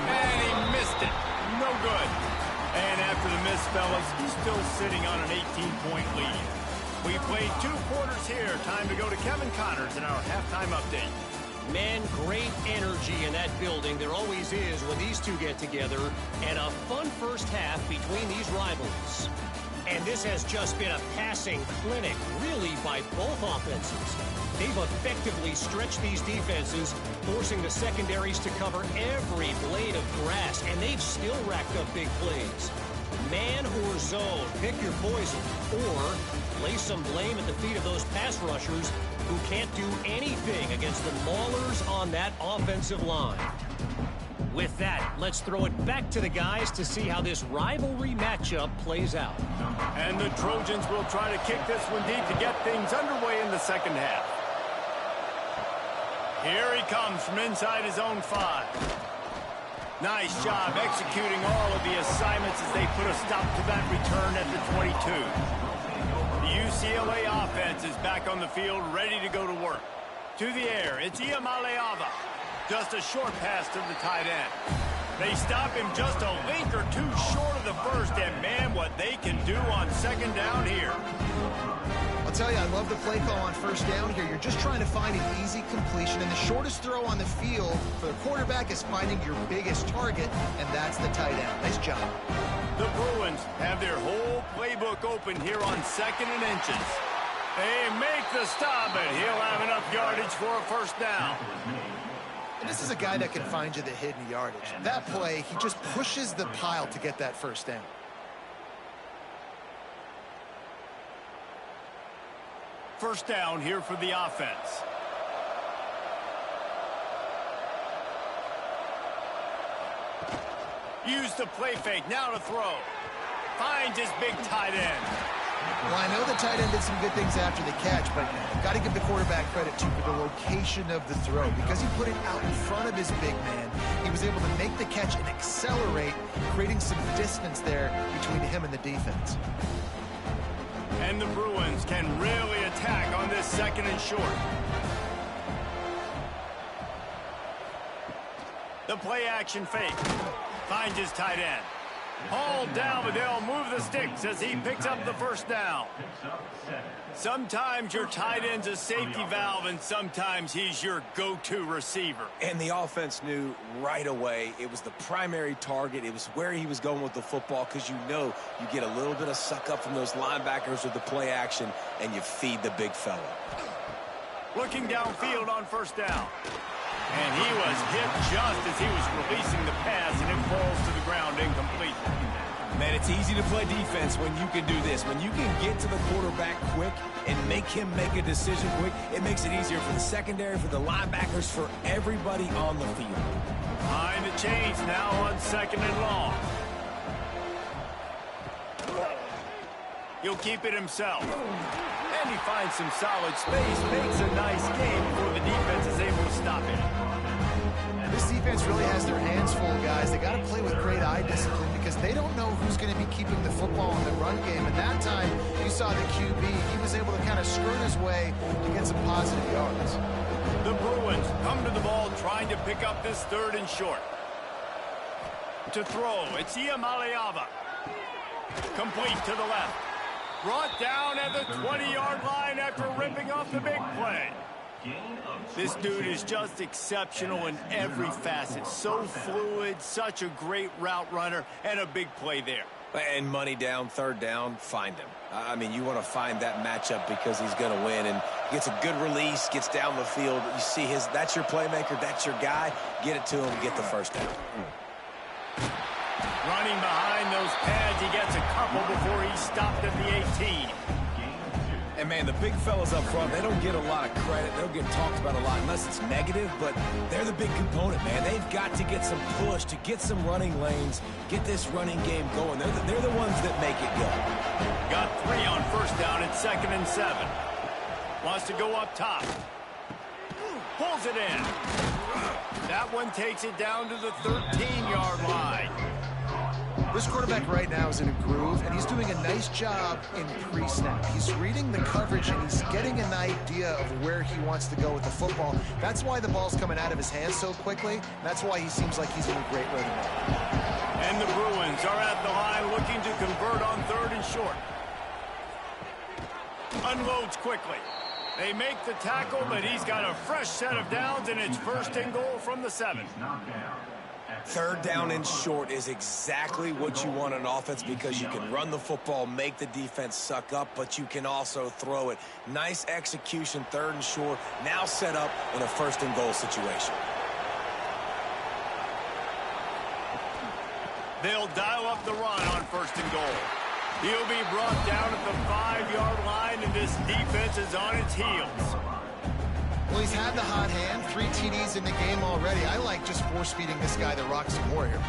And he missed it. No good. And after the miss, fellas, he's still sitting on an 18-point lead. We played 2 quarters here. Time to go to Kevin Connors in our halftime update. Man, great energy in that building. There always is when these two get together. And a fun first half between these rivals. And this has just been a passing clinic, really, by both offenses. They've effectively stretched these defenses, forcing the secondaries to cover every blade of grass. And they've still racked up big plays. Man or zone, pick your poison. Or lay some blame at the feet of those pass rushers who can't do anything against the maulers on that offensive line. With that, let's throw it back to the guys to see how this rivalry matchup plays out. And the Trojans will try to kick this one deep to get things underway in the second half. Here he comes from inside his own 5. Nice job executing all of the assignments as they put a stop to that return at the 22. The UCLA offense is back on the field, ready to go to work. To the air, it's Iamaleava. Just a short pass to the tight end. They stop him just a link or 2 short of the first, and man, what they can do on second down here. I'll tell you, I love the play call on first down here. You're just trying to find an easy completion, and the shortest throw on the field for the quarterback is finding your biggest target, and that's the tight end. Nice job. The Bruins have their whole playbook open here on second and inches. They make the stop, but he'll have enough yardage for a first down. And this is a guy that can find you the hidden yardage. That play, he just pushes the pile to get that first down. First down here for the offense. Use the play fake, now to throw. Finds his big tight end. Well, I know the tight end did some good things after the catch, but got to give the quarterback credit, too, for the location of the throw. Because he put it out in front of his big man, he was able to make the catch and accelerate, creating some distance there between him and the defense. And the Bruins can really attack on this second and short. The play action fake. Finds his tight end. Hauled down, but they'll move the sticks as he picks up the first down. Sometimes your tight end's a safety valve, and sometimes he's your go-to receiver. And the offense knew right away it was the primary target. It was where he was going with the football, because you know you get a little bit of suck up from those linebackers with the play action, and you feed the big fella. Looking downfield on first down. And he was hit just as he was releasing the pass, and it falls to the ground incomplete. Man, it's easy to play defense when you can do this. When you can get to the quarterback quick and make him make a decision quick, it makes it easier for the secondary, for the linebackers, for everybody on the field. Behind the chains now on 2nd and long. He'll keep it himself. And he finds some solid space, makes a nice game before the defense is able to stop it. This defense really has their hands full, guys. They got to play with great eye discipline because they don't know who's going to be keeping the football in the run game. And that time, you saw the QB. He was able to kind of skirt his way to get some positive yards. The Bruins come to the ball trying to pick up this 3rd and short. To throw, it's Iamaleava. Complete to the left. Brought down at the 20-yard line after ripping off the big play. This dude is just exceptional in every facet. So fluid, such a great route runner, and a big play there. And money down, 3rd down, find him. I mean, you want to find that matchup because he's going to win, and gets a good release, gets down the field. You see that's your playmaker, that's your guy. Get it to him, get the first down. Running behind those pads, he gets a couple before he's stopped at the 18. And, man, the big fellas up front, they don't get a lot of credit. They don't get talked about a lot unless it's negative, but they're the big component, man. They've got to get some push, to get some running lanes, get this running game going. They're the ones that make it go. Got 3 on first down at 2nd and 7. Wants to go up top. Pulls it in. That one takes it down to the 13-yard line. This quarterback right now is in a groove, and he's doing a nice job in pre-snap. He's reading the coverage, and he's getting an idea of where he wants to go with the football. That's why the ball's coming out of his hands so quickly. That's why he seems like he's in a great rhythm. And the Bruins are at the line looking to convert on 3rd and short. Unloads quickly. They make the tackle, but he's got a fresh set of downs, and it's 1st and goal from the 7. 3rd down and short is exactly what you want on offense because you can run the football, make the defense suck up, but you can also throw it. Nice execution, 3rd and short, now set up in a 1st and goal situation. They'll dial up the run on 1st and goal. He'll be brought down at the 5-yard line, and this defense is on its heels. Well, he's had the hot hand, 3 TDs in the game already. I like just force-feeding this guy the rock some more here.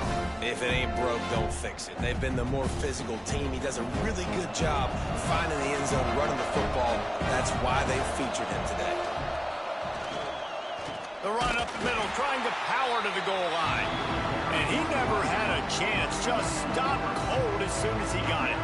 If it ain't broke, don't fix it. They've been the more physical team. He does a really good job finding the end zone, running the football. That's why they featured him today. The run up the middle, trying to power to the goal line. And he never had a chance, just stopped cold as soon as he got it.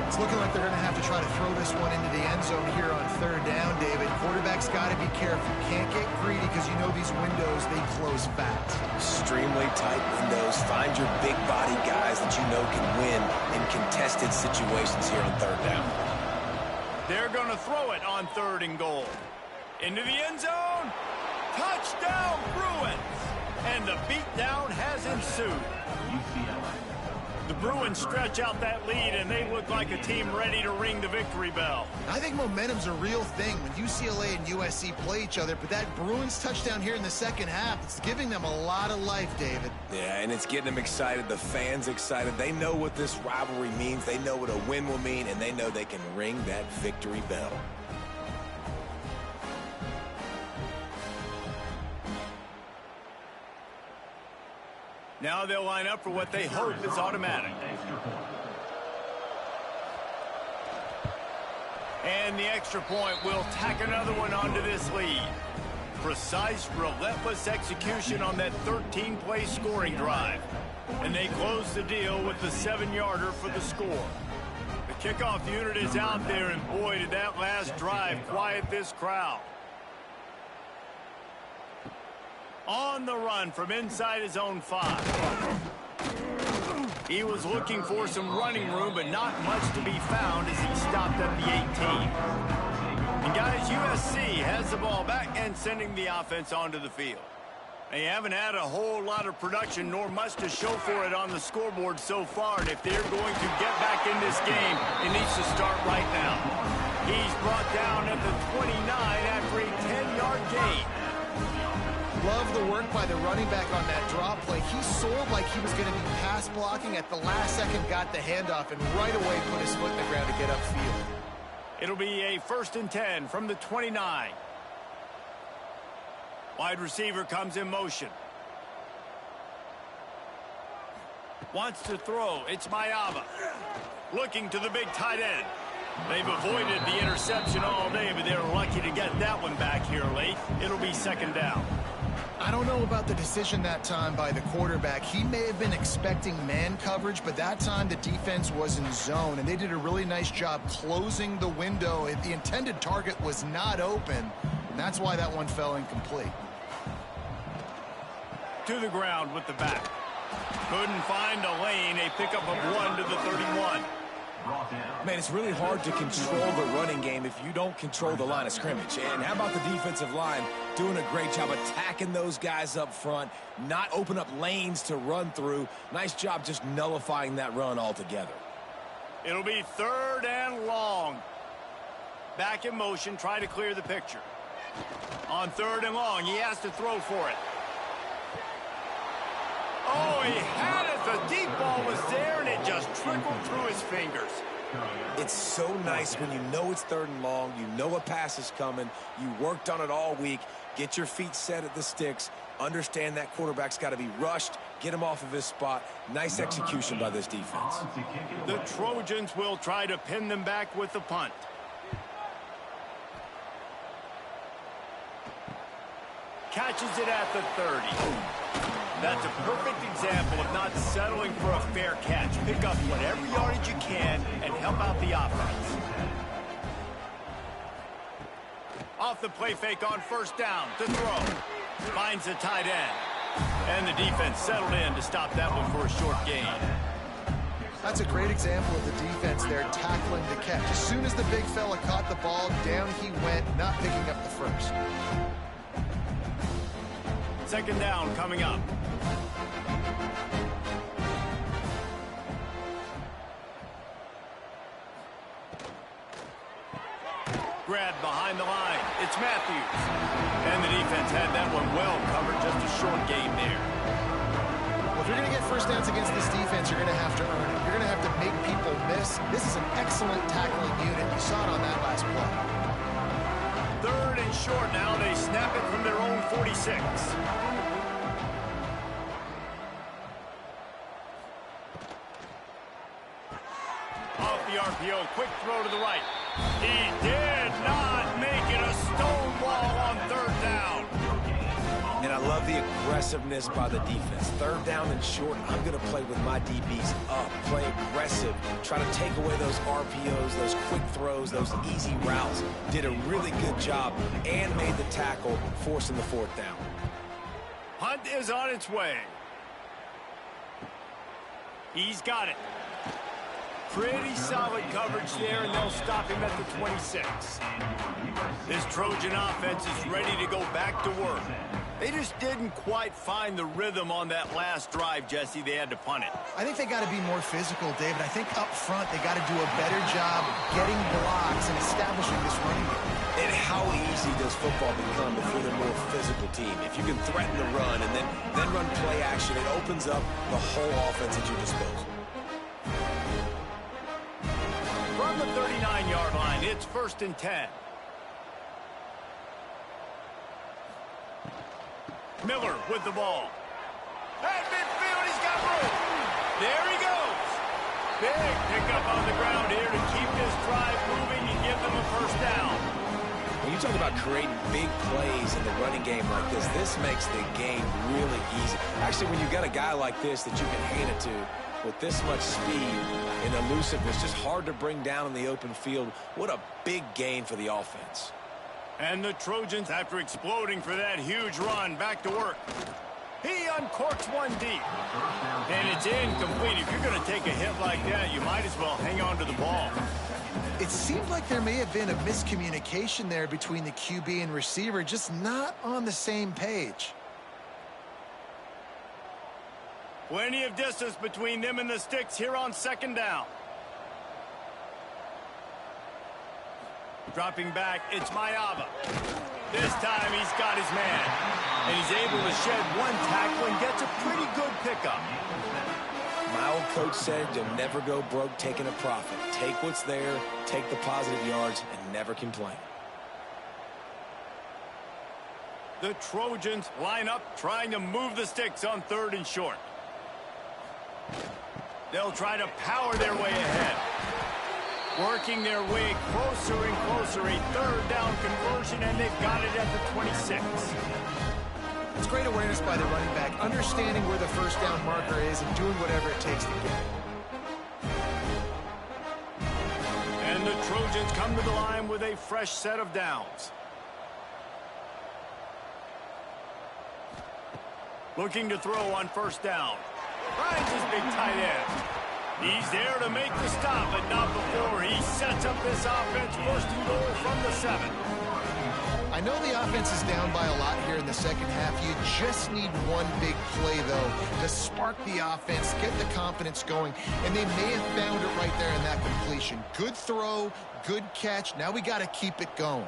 It's looking like they're going to have to try to throw this one into the end zone here on 3rd down, David. Quarterback's got to be careful. Can't get greedy because you know these windows, they close fast. Extremely tight windows. Find your big body guys that you know can win in contested situations here on 3rd down. They're going to throw it on 3rd and goal. Into the end zone. Touchdown, Bruins. And the beatdown has ensued. UCLA. The Bruins stretch out that lead, and they look like a team ready to ring the victory bell. I think momentum's a real thing when UCLA and USC play each other, but that Bruins touchdown here in the 2nd half, it's giving them a lot of life, David. Yeah, and it's getting them excited, the fans excited. They know what this rivalry means. They know what a win will mean, and they know they can ring that victory bell. Now they'll line up for what they hope is automatic. And the extra point will tack another one onto this lead. Precise, relentless execution on that 13-play scoring drive. And they close the deal with the 7-yarder for the score. The kickoff unit is out there, and boy, did that last drive quiet this crowd. On the run from inside his own 5. He was looking for some running room, but not much to be found as he stopped at the 18. And guys, USC has the ball back and sending the offense onto the field. They haven't had a whole lot of production nor much to show for it on the scoreboard so far. And if they're going to get back in this game, it needs to start right now. He's brought down at the 29 after a 10-yard gain. Love the work by the running back on that draw play. He sold like he was going to be pass blocking. At the last second, got the handoff, and right away put his foot in the ground to get upfield. It'll be a 1st and 10 from the 29. Wide receiver comes in motion. Wants to throw. It's Mayava. Looking to the big tight end. They've avoided the interception all day, but they're lucky to get that one back here late. It'll be 2nd down. I don't know about the decision that time by the quarterback. He may have been expecting man coverage, but that time the defense was in zone, and they did a really nice job closing the window. The intended target was not open, and that's why that one fell incomplete. To the ground with the back. Couldn't find a lane. A pickup of 1 to the 31. Man, it's really hard to control the running game if you don't control the line of scrimmage. And how about the defensive line doing a great job attacking those guys up front, not open up lanes to run through. Nice job just nullifying that run altogether. It'll be 3rd and long. Back in motion, try to clear the picture. On 3rd and long, he has to throw for it. Oh, he had it. The deep ball was there, and it just trickled through his fingers. It's so nice when you know it's 3rd and long, you know a pass is coming, you worked on it all week, get your feet set at the sticks, understand that quarterback's got to be rushed, get him off of his spot. Nice execution by this defense. The Trojans will try to pin them back with the punt. Catches it at the 30. That's a perfect example of not settling for a fair catch. Pick up whatever yardage you can and help out the offense. Off the play fake on 1st down to throw. Finds the tight end. And the defense settled in to stop that one for a short gain. That's a great example of the defense there tackling the catch. As soon as the big fella caught the ball, down he went, not picking up the first. 2nd down coming up. Grabbed behind the line. It's Matthews. And the defense had that one well covered. Just a short game there. Well, if you're going to get 1st downs against this defense, you're going to have to earn it. You're going to have to make people miss. This is an excellent tackling unit. You saw it on that last play. 3rd and short now. They snap it from their own 46. Off the RPO, quick throw to the right. He did not make it a stonewall on 3rd down. And I love the aggressiveness by the defense. 3rd down and short, I'm going to play with my DBs up, play aggressive, try to take away those RPOs, those quick throws, those easy routes. Did a really good job and made the tackle, forcing the 4th down. Hunt is on its way. He's got it. Pretty solid coverage there, and they'll stop him at the 26. This Trojan offense is ready to go back to work. They just didn't quite find the rhythm on that last drive, Jesse. They had to punt it. I think they got to be more physical, David. I think up front they got to do a better job getting blocks and establishing this running game. And how easy does football become if you're the more physical team? If you can threaten the run and then run play action, it opens up the whole offense at your disposal. From the 39-yard line, it's 1st and 10. Miller with the ball. At midfield, he's got room. There he goes. Big pickup on the ground here to keep this drive moving and give them a 1st down. When you talk about creating big plays in the running game like this makes the game really easy. Actually, when you got a guy like this that you can hand it to with this much speed and elusiveness, just hard to bring down in the open field, what a big gain for the offense. And the Trojans, after exploding for that huge run, back to work. He uncorks one deep. And it's incomplete. If you're going to take a hit like that, you might as well hang on to the ball. It seemed like there may have been a miscommunication there between the QB and receiver, just not on the same page. Plenty of distance between them and the sticks here on second down. Dropping back, it's Mayava. This time he's got his man. And he's able to shed one tackle and gets a pretty good pickup. My old coach said you'll never go broke taking a profit. Take what's there, take the positive yards, and never complain. The Trojans line up, trying to move the sticks on 3rd and short. They'll try to power their way ahead. Working their way closer and closer, a 3rd down conversion, and they've got it at the 26. It's great awareness by the running back, understanding where the first down marker is and doing whatever it takes to get it. And the Trojans come to the line with a fresh set of downs. Looking to throw on 1st down. Finds his big tight end. He's there to make the stop, but not before he sets up this offense. 1st and goal from the 7. I know the offense is down by a lot here in the second half. You just need one big play, though, to spark the offense, get the confidence going, and they may have found it right there in that completion. Good throw, good catch. Now we got to keep it going.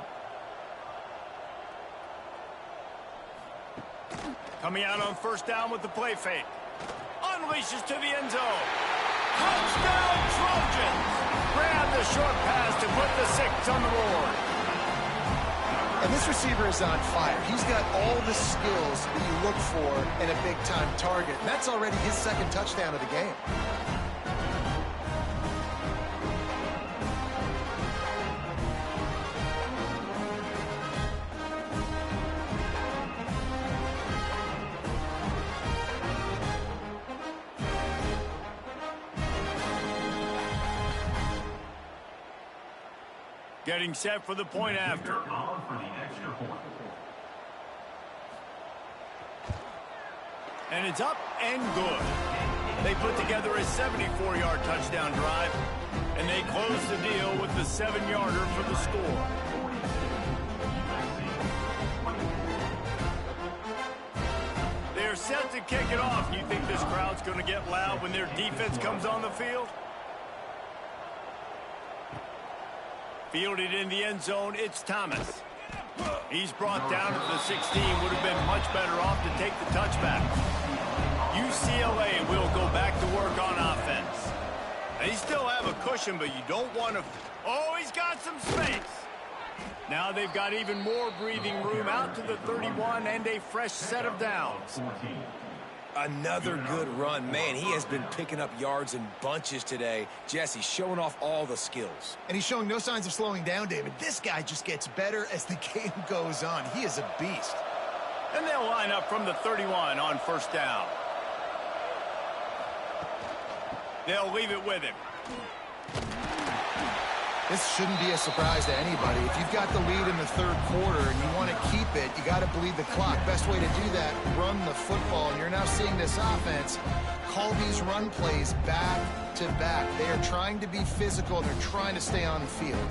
Coming out on 1st down with the play fake. Unleashes to the end zone. Touchdown Trojans! Grab the short pass to put the 6 on the board. And this receiver is on fire. He's got all the skills that you look for in a big-time target. And that's already his 2nd touchdown of the game. Getting set for the point after. On for the extra point. And it's up and good. They put together a 74-yard touchdown drive, and they close the deal with the 7-yarder for the score. They're set to kick it off. You think this crowd's going to get loud when their defense comes on the field? Fielded in the end zone, it's Thomas. He's brought down at the 16. Would have been much better off to take the touchback. UCLA will go back to work on offense. They still have a cushion, but you don't want to... Oh, he's got some space. Now they've got even more breathing room out to the 31 and a fresh set of downs. Another good run. Man, he has been picking up yards in bunches today. Jesse showing off all the skills. And he's showing no signs of slowing down, David. This guy just gets better as the game goes on. He is a beast. And they'll line up from the 31 on 1st down. They'll leave it with him. This shouldn't be a surprise to anybody. If you've got the lead in the 3rd quarter and you want to keep it, you got to bleed the clock. Best way to do that, run the football. And you're now seeing this offense call these run plays back to back. They are trying to be physical. They're trying to stay on the field.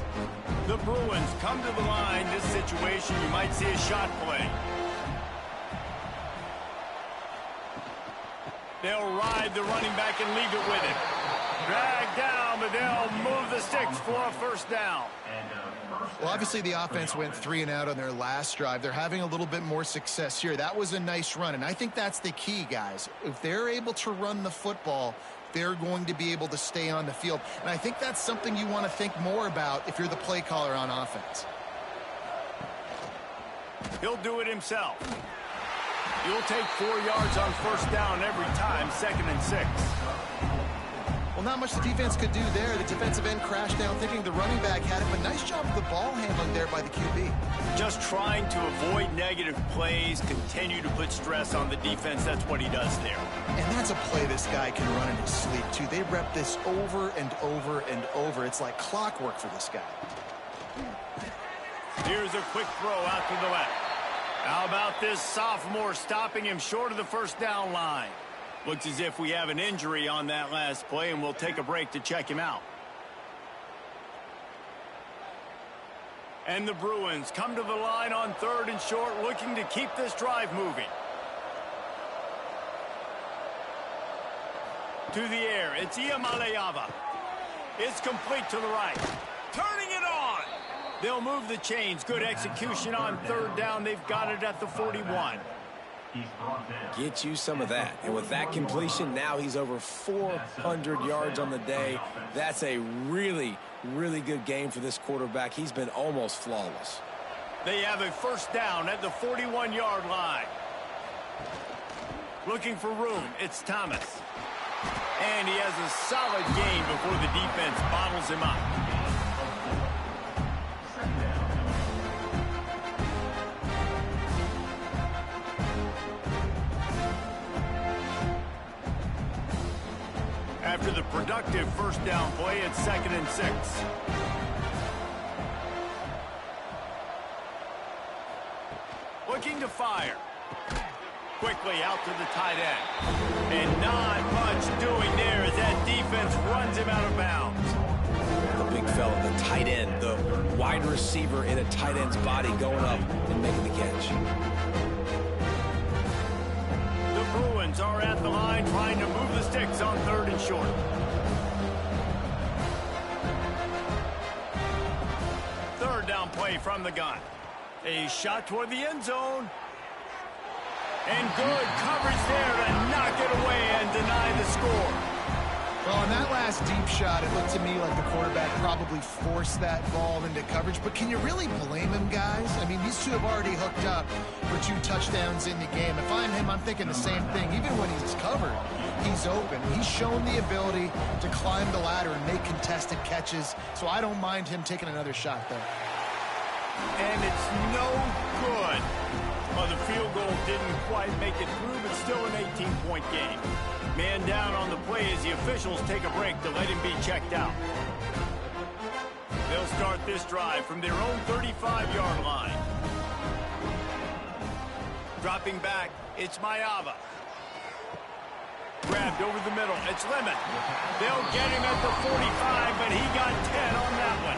The Bruins come to the line. This situation, you might see a shot play. They'll ride the running back and leave it with him. Drag down, but they'll move the sticks for a 1st down. Well, obviously the offense went 3 and out on their last drive. They're having a little bit more success here. That was a nice run, and I think that's the key, guys. If they're able to run the football, they're going to be able to stay on the field. And I think that's something you want to think more about if you're the play caller on offense. He'll do it himself. He'll take 4 yards on 1st down every time, 2nd and 6. Well, not much the defense could do there. The defensive end crashed down thinking the running back had it, but nice job of the ball handling there by the QB. Just trying to avoid negative plays, continue to put stress on the defense. That's what he does there. And that's a play this guy can run in his sleep, too. They rep this over and over and over. It's like clockwork for this guy. Here's a quick throw out to the left. How about this sophomore stopping him short of the first down line? Looks as if we have an injury on that last play, and we'll take a break to check him out. And the Bruins come to the line on 3rd and short, looking to keep this drive moving. To the air, it's Iamaleava. It's complete to the right. Turning it on. They'll move the chains. Good execution on 3rd down. They've got it at the 41. Get you some of that. And with that completion, now he's over 400 yards on the day. That's a really good game for this quarterback. He's been almost flawless. They have a first down at the 41-yard line. Looking for room. It's Thomas. And he has a solid gain before the defense bottles him up. After the productive first down play, it's 2nd and 6. Looking to fire. Quickly out to the tight end. And not much doing there as that defense runs him out of bounds. The big fella, the tight end, the wide receiver in a tight end's body going up and making the catch. The Bruins are at the line trying to move the sticks on 3rd and short. Third down play from the gun. A shot toward the end zone. And good coverage there to knock it away and deny the score. Well, on that last deep shot, it looked to me like the quarterback probably forced that ball into coverage. But can you really blame him, guys? I mean, these two have already hooked up for 2 touchdowns in the game. If I'm him, I'm thinking the same thing. Even when he's covered, he's open. He's shown the ability to climb the ladder and make contested catches. So I don't mind him taking another shot there. And it's no good. Well, the field goal didn't quite make it through, but still an 18-point game. Man down on the play as the officials take a break to let him be checked out. They'll start this drive from their own 35-yard line. Dropping back, it's Maiava. Grabbed over the middle, it's Lemon. They'll get him at the 45, but he got 10 on that one.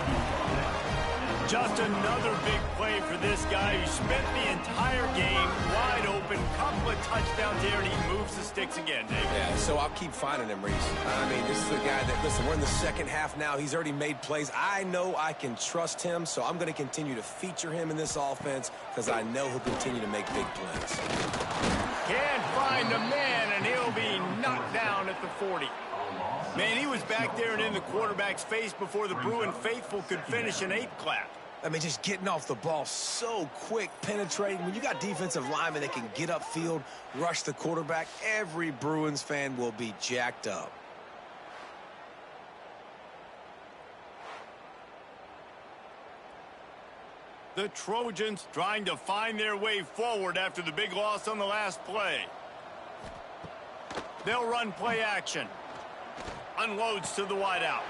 Just another big play for this guy who spent the entire game wide open. Couple of touchdowns here, and he moves the sticks again, Dave. Yeah, so I'll keep finding him, Reese. I mean, this is the guy that, listen, we're in the second half now. He's already made plays. I know I can trust him, so I'm going to continue to feature him in this offense because I know he'll continue to make big plays. Can't find a man, and he'll be knocked down at the 40. Man, he was back there and in the quarterback's face before the Bruin faithful could finish an 8 clap. I mean, just getting off the ball so quick, penetrating. When you got defensive linemen that can get upfield, rush the quarterback, every Bruins fan will be jacked up. The Trojans trying to find their way forward after the big loss on the last play. They'll run play action. Unloads to the wideout.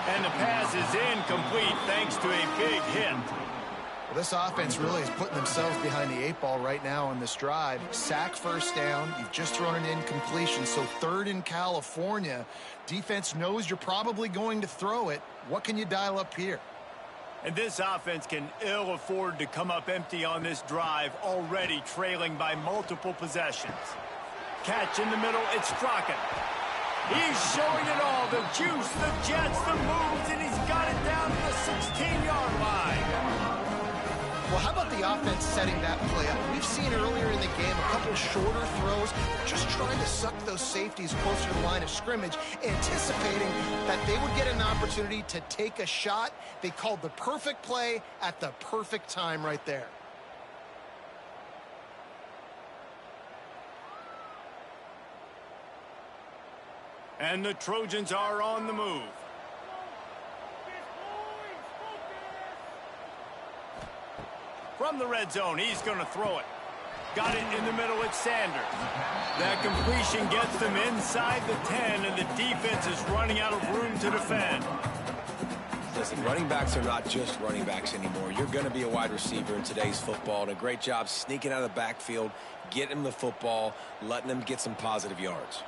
And the pass is incomplete thanks to a big hit. Well, this offense really is putting themselves behind the 8 ball right now on this drive. Sack first down. You've just thrown an incompletion. So 3rd in California. Defense knows you're probably going to throw it. What can you dial up here? And this offense can ill afford to come up empty on this drive, already trailing by multiple possessions. Catch in the middle, it's Strachan. He's showing it all, the juice, the jets, the moves, and he's got it down to the 16-yard line. Well, how about the offense setting that play up? We've seen earlier in the game a couple shorter throws, just trying to suck those safeties closer to the line of scrimmage, anticipating that they would get an opportunity to take a shot. They called the perfect play at the perfect time right there. And the Trojans are on the move. From the red zone, he's going to throw it. Got it in the middle, it's Sanders. That completion gets them inside the 10, and the defense is running out of room to defend. Listen, running backs are not just running backs anymore. You're going to be a wide receiver in today's football, and a great job sneaking out of the backfield, getting him the football, letting him get some positive yards.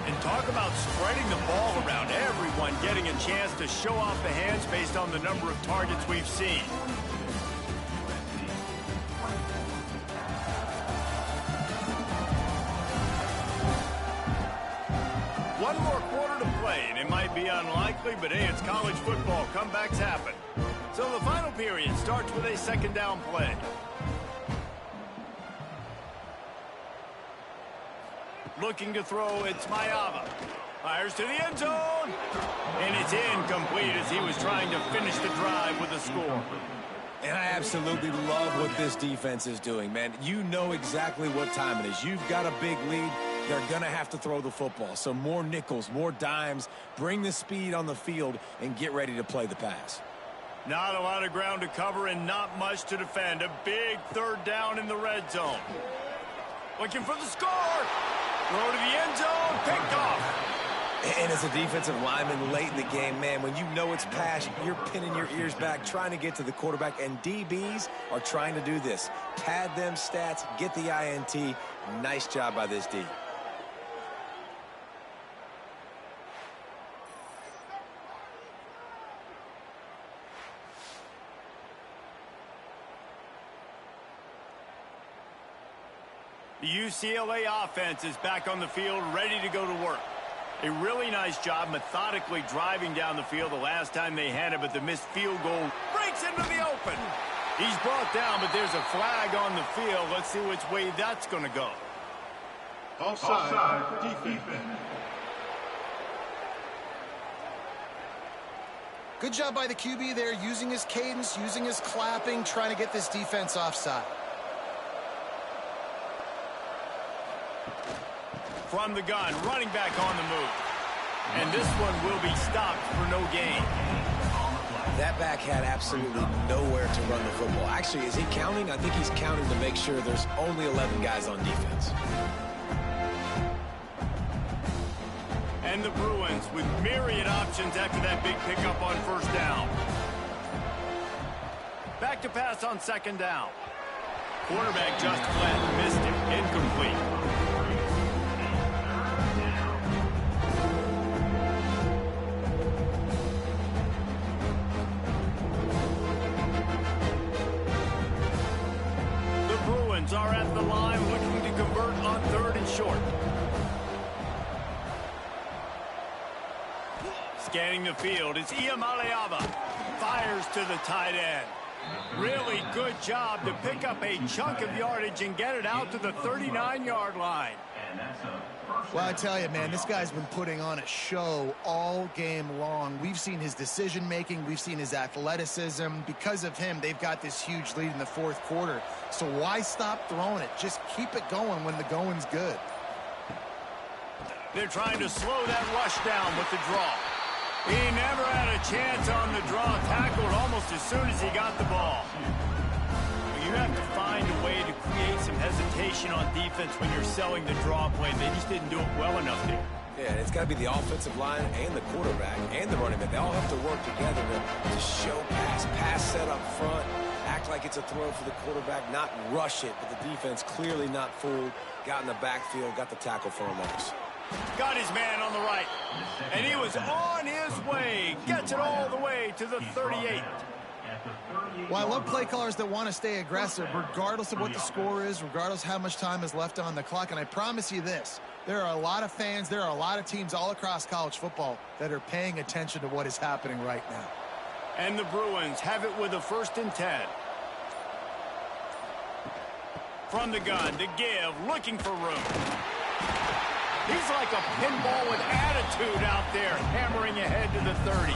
And talk about spreading the ball around, everyone getting a chance to show off the hands based on the number of targets we've seen. One more quarter to play, and it might be unlikely, but hey, it's college football. Comebacks happen. So the final period starts with a second down play. Looking to throw, it's Mayava. Fires to the end zone. And it's incomplete as he was trying to finish the drive with a score. And I absolutely love what this defense is doing, man. You know exactly what time it is. You've got a big lead. They're going to have to throw the football. So more nickels, more dimes. Bring the speed on the field and get ready to play the pass. Not a lot of ground to cover and not much to defend. A big third down in the red zone. Looking for the score. Throw to the end zone. Picked off. And as a defensive lineman late in the game, man, when you know it's pass, you're pinning your ears back, trying to get to the quarterback. And DBs are trying to do this. Pad them stats, get the INT. Nice job by this D. The UCLA offense is back on the field, ready to go to work. A really nice job methodically driving down the field the last time they had it, but the missed field goal breaks into the open. He's brought down, but there's a flag on the field. Let's see which way that's going to go. Offside, defense. Good job by the QB there, using his cadence, using his clapping, trying to get this defense offside. From the gun, running back on the move. And this one will be stopped for no gain. That back had absolutely nowhere to run the football. Actually, is he counting? I think he's counting to make sure there's only 11 guys on defense. And the Bruins with myriad options after that big pickup on first down. Back to pass on second down. Quarterback just flat, missed it, incomplete. Are at the line looking to convert on third and short. Scanning the field, it's Iamaleava. Fires to the tight end. Really good job to pick up a chunk of yardage and get it out to the 39-yard line. Well, I tell you, man, this guy's been putting on a show all game long. We've seen his decision-making. We've seen his athleticism. Because of him, they've got this huge lead in the fourth quarter. So why stop throwing it? Just keep it going when the going's good. They're trying to slow that rush down with the draw. He never had a chance on the draw. Tackled almost as soon as he got the ball. You have to find a way to create some hesitation on defense when you're selling the draw play. They just didn't do it well enough there. Yeah, it's got to be the offensive line and the quarterback and the running back. They all have to work together to show pass set up front, act like it's a throw for the quarterback, not rush it. But the defense clearly not fooled, got in the backfield, got the tackle for a loss. Got his man on the right, and he was on his way. Gets it all the way to the 38. Well, I love play callers that want to stay aggressive, regardless of what the score is, regardless of how much time is left on the clock. And I promise you this, there are a lot of fans, there are a lot of teams all across college football that are paying attention to what is happening right now. And the Bruins have it with a 1st and 10. From the gun, to give, looking for room. He's like a pinball with attitude out there, hammering ahead to the 30.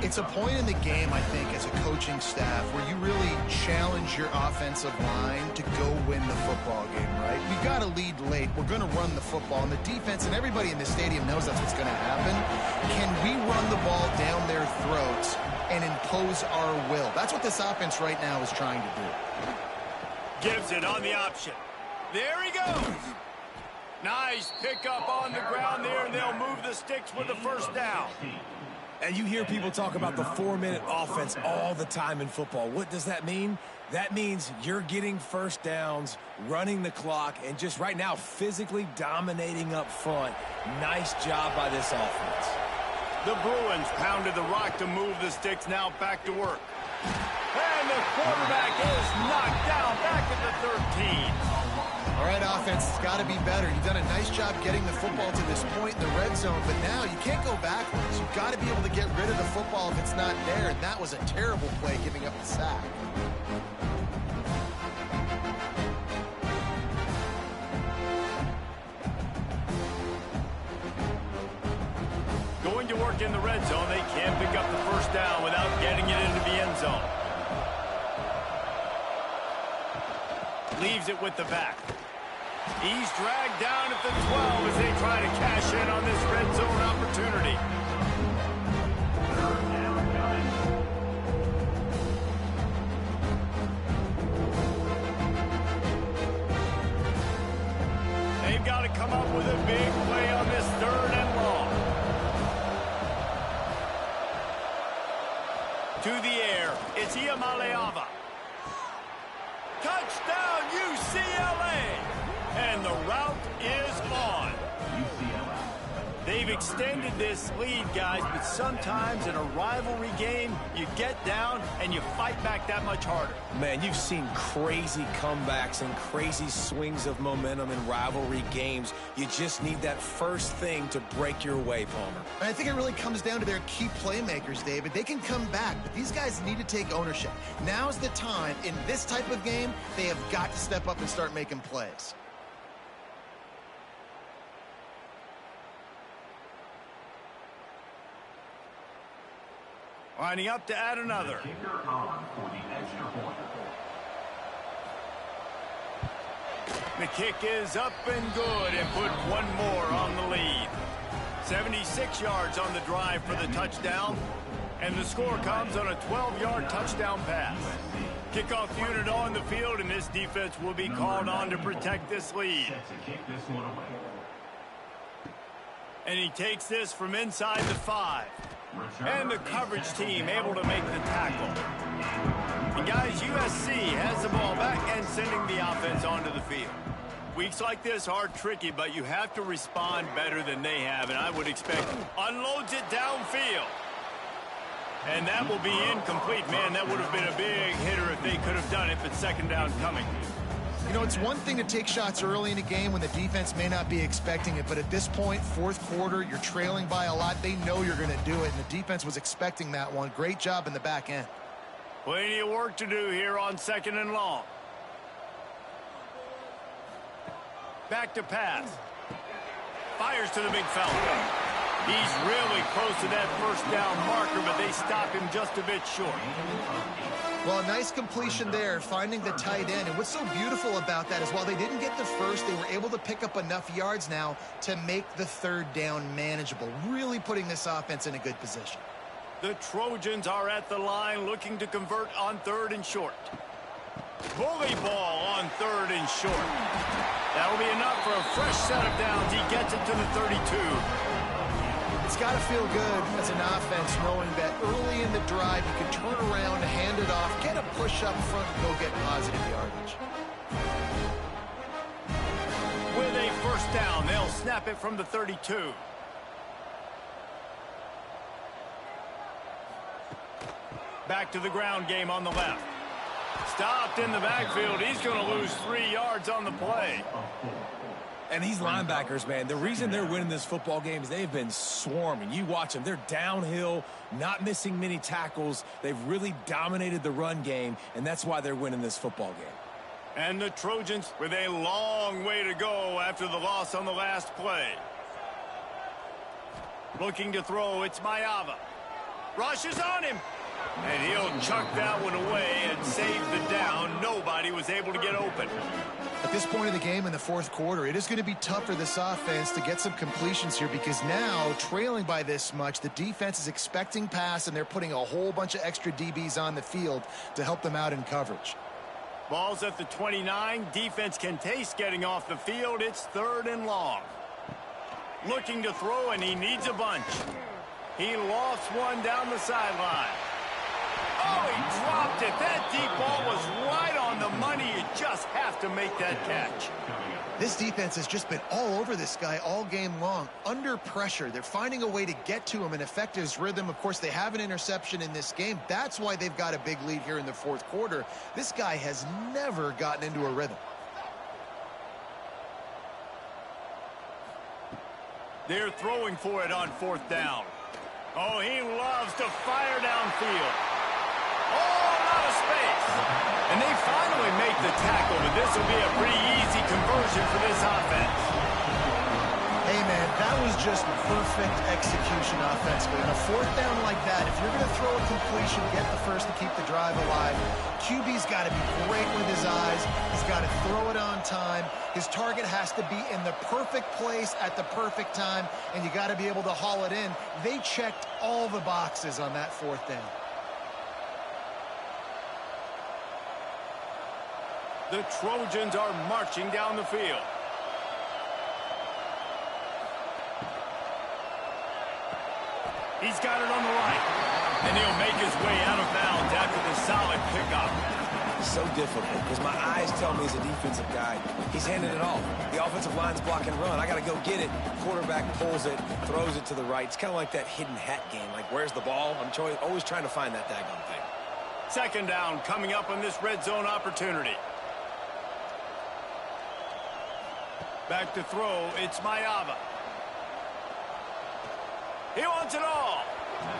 It's a point in the game, I think, as a coaching staff where you really challenge your offensive line to go win the football game, right? We've got to lead late. We're going to run the football. And the defense and everybody in the stadium knows that's what's going to happen. Can we run the ball down their throats and impose our will? That's what this offense right now is trying to do. Gives it on the option. There he goes. Nice pickup on the ground there, and they'll move the sticks with the first down. And you hear people talk about the 4-minute offense all the time in football. What does that mean? That means you're getting first downs, running the clock, and just right now physically dominating up front. Nice job by this offense. The Bruins pounded the rock to move the sticks, now back to work. And the quarterback is knocked down back at the 13. All right, offense, it's got to be better. You've done a nice job getting the football to this point in the red zone, but now you can't go backwards. You've got to be able to get rid of the football if it's not there, and that was a terrible play giving up the sack. Going to work in the red zone, they can't pick up the first down without getting it into the end zone. Leaves it with the back. He's dragged down at the 12 as they try to cash in on this red zone opportunity. They've got to come up with a big play on this 3rd and long. To the air, it's Iamaleava. Touchdown, UCLA! And the route is on. UCLA. They've extended this lead, guys, but sometimes in a rivalry game, you get down and you fight back that much harder. Man, you've seen crazy comebacks and crazy swings of momentum in rivalry games. You just need that first thing to break your way, Palmer. And I think it really comes down to their key playmakers, David. They can come back, but these guys need to take ownership. Now's the time. In this type of game, they have got to step up and start making plays. Lining up to add another. Kicker on for the extra point. The kick is up and good and put one more on the lead. 76 yards on the drive for the touchdown, and the score comes on a 12-yard touchdown pass. Kickoff unit on the field, and this defense will be called on to protect this lead. Set to kick this one away. And he takes this from inside the 5. And the coverage team able to make the tackle. And guys, USC has the ball back and sending the offense onto the field. Weeks like this are tricky, but you have to respond better than they have, and I would expect unloads it downfield. And that will be incomplete. Man, that would have been a big hitter if they could have done it, but second down coming. You know, it's one thing to take shots early in a game when the defense may not be expecting it, but at this point, 4th quarter, you're trailing by a lot. They know you're going to do it, and the defense was expecting that one. Great job in the back end. Plenty of work to do here on 2nd and long. Back to pass. Fires to the big fella. He's really close to that first down marker, but they stop him just a bit short. Well, a nice completion there, finding the tight end. And what's so beautiful about that is while they didn't get the first, they were able to pick up enough yards now to make the 3rd down manageable, really putting this offense in a good position. The Trojans are at the line looking to convert on 3rd and short. Bully ball on 3rd and short. That'll be enough for a fresh set of downs. He gets it to the 32. It's got to feel good as an offense knowing that early in the drive you can turn around, hand it off, get a push up front, and go get positive yardage. With a first down, they'll snap it from the 32. Back to the ground game on the left. Stopped in the backfield. He's going to lose 3 yards on the play. And these linebackers, man, the reason they're winning this football game is they've been swarming. You watch them. They're downhill, not missing many tackles. They've really dominated the run game, and that's why they're winning this football game. And the Trojans with a long way to go after the loss on the last play. Looking to throw, it's Maiava. Rushes on him. And he'll chuck that one away and save the down. Nobody was able to get open. At this point of the game in the 4th quarter, it is going to be tough for this offense to get some completions here because now, trailing by this much, the defense is expecting pass, and they're putting a whole bunch of extra DBs on the field to help them out in coverage. Ball's at the 29. Defense can taste getting off the field. It's 3rd and long. Looking to throw, and he needs a bunch. He lofts one down the sideline. Oh, he dropped it. That deep ball was right on the money. You just have to make that catch. This defense has just been all over this guy all game long. Under pressure, they're finding a way to get to him and affect his rhythm. Of course, they have an interception in this game. That's why they've got a big lead here in the 4th quarter. This guy has never gotten into a rhythm. They're throwing for it on 4th down. Oh, he loves to fire downfield. Oh, out of space. And they finally make the tackle, but this will be a pretty easy conversion for this offense. Hey, man, that was just perfect execution offensively. On a 4th down like that, if you're going to throw a completion, get the first to keep the drive alive. QB's got to be great with his eyes. He's got to throw it on time. His target has to be in the perfect place at the perfect time, and you got to be able to haul it in. They checked all the boxes on that 4th down. The Trojans are marching down the field. He's got it on the right. And he'll make his way out of bounds after the solid pickup. So difficult because my eyes tell me as a defensive guy, he's handing it off. The offensive line's block and run. I got to go get it. Quarterback pulls it, throws it to the right. It's kind of like that hidden hat game. Like, where's the ball? I'm always trying to find that daggone thing. 2nd down coming up on this red zone opportunity. Back to throw, it's Mayava. He wants it all.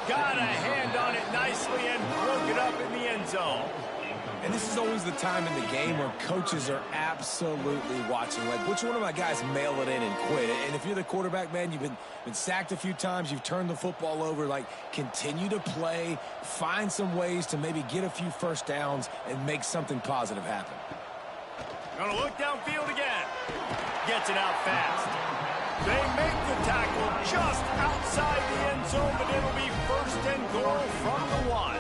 Got a hand on it nicely and broke it up in the end zone. And this is always the time in the game where coaches are absolutely watching. Like, which one of my guys mail it in and quit? And if you're the quarterback, man, you've been sacked a few times, you've turned the football over, like, continue to play, find some ways to maybe get a few first downs and make something positive happen. Gonna look downfield again. Gets it out fast. They make the tackle just outside the end zone, but it'll be 1st and goal from the 1.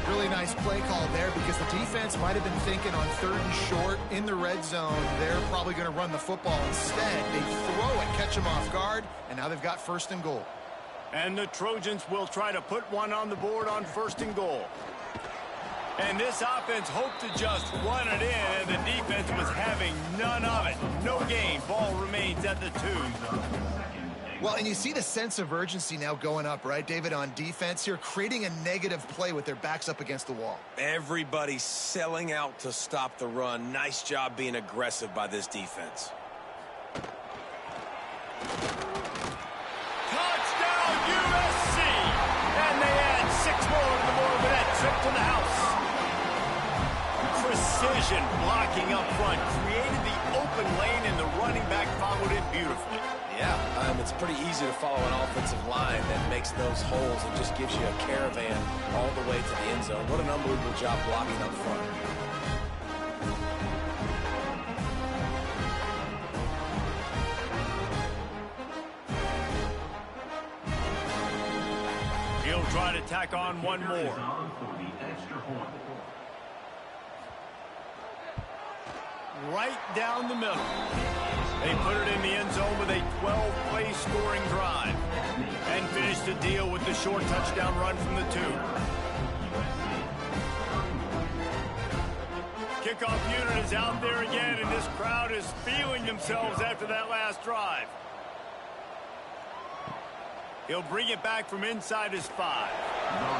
Really nice play call there because the defense might have been thinking on 3rd and short in the red zone. They're probably going to run the football instead. They throw it, catch them off guard, and now they've got 1st and goal. And the Trojans will try to put one on the board on 1st and goal. And this offense hoped to just run it in. The defense was having none of it. No gain. Ball remains at the 2. Well, and you see the sense of urgency now going up, right, David, on defense here, creating a negative play with their backs up against the wall. Everybody's selling out to stop the run. Nice job being aggressive by this defense. Touchdown, USC! And they add 6 more to the board with that trip to the house. Precision blocking up front created the open lane, and the running back followed it beautifully. Yeah, it's pretty easy to follow an offensive line that makes those holes and just gives you a caravan all the way to the end zone. What an unbelievable job blocking up front. He'll try to tack on one more. Right down the middle. They put it in the end zone with a 12-play scoring drive and finish the deal with the short touchdown run from the 2. Kickoff unit is out there again, and this crowd is feeling themselves after that last drive. He'll bring it back from inside his 5.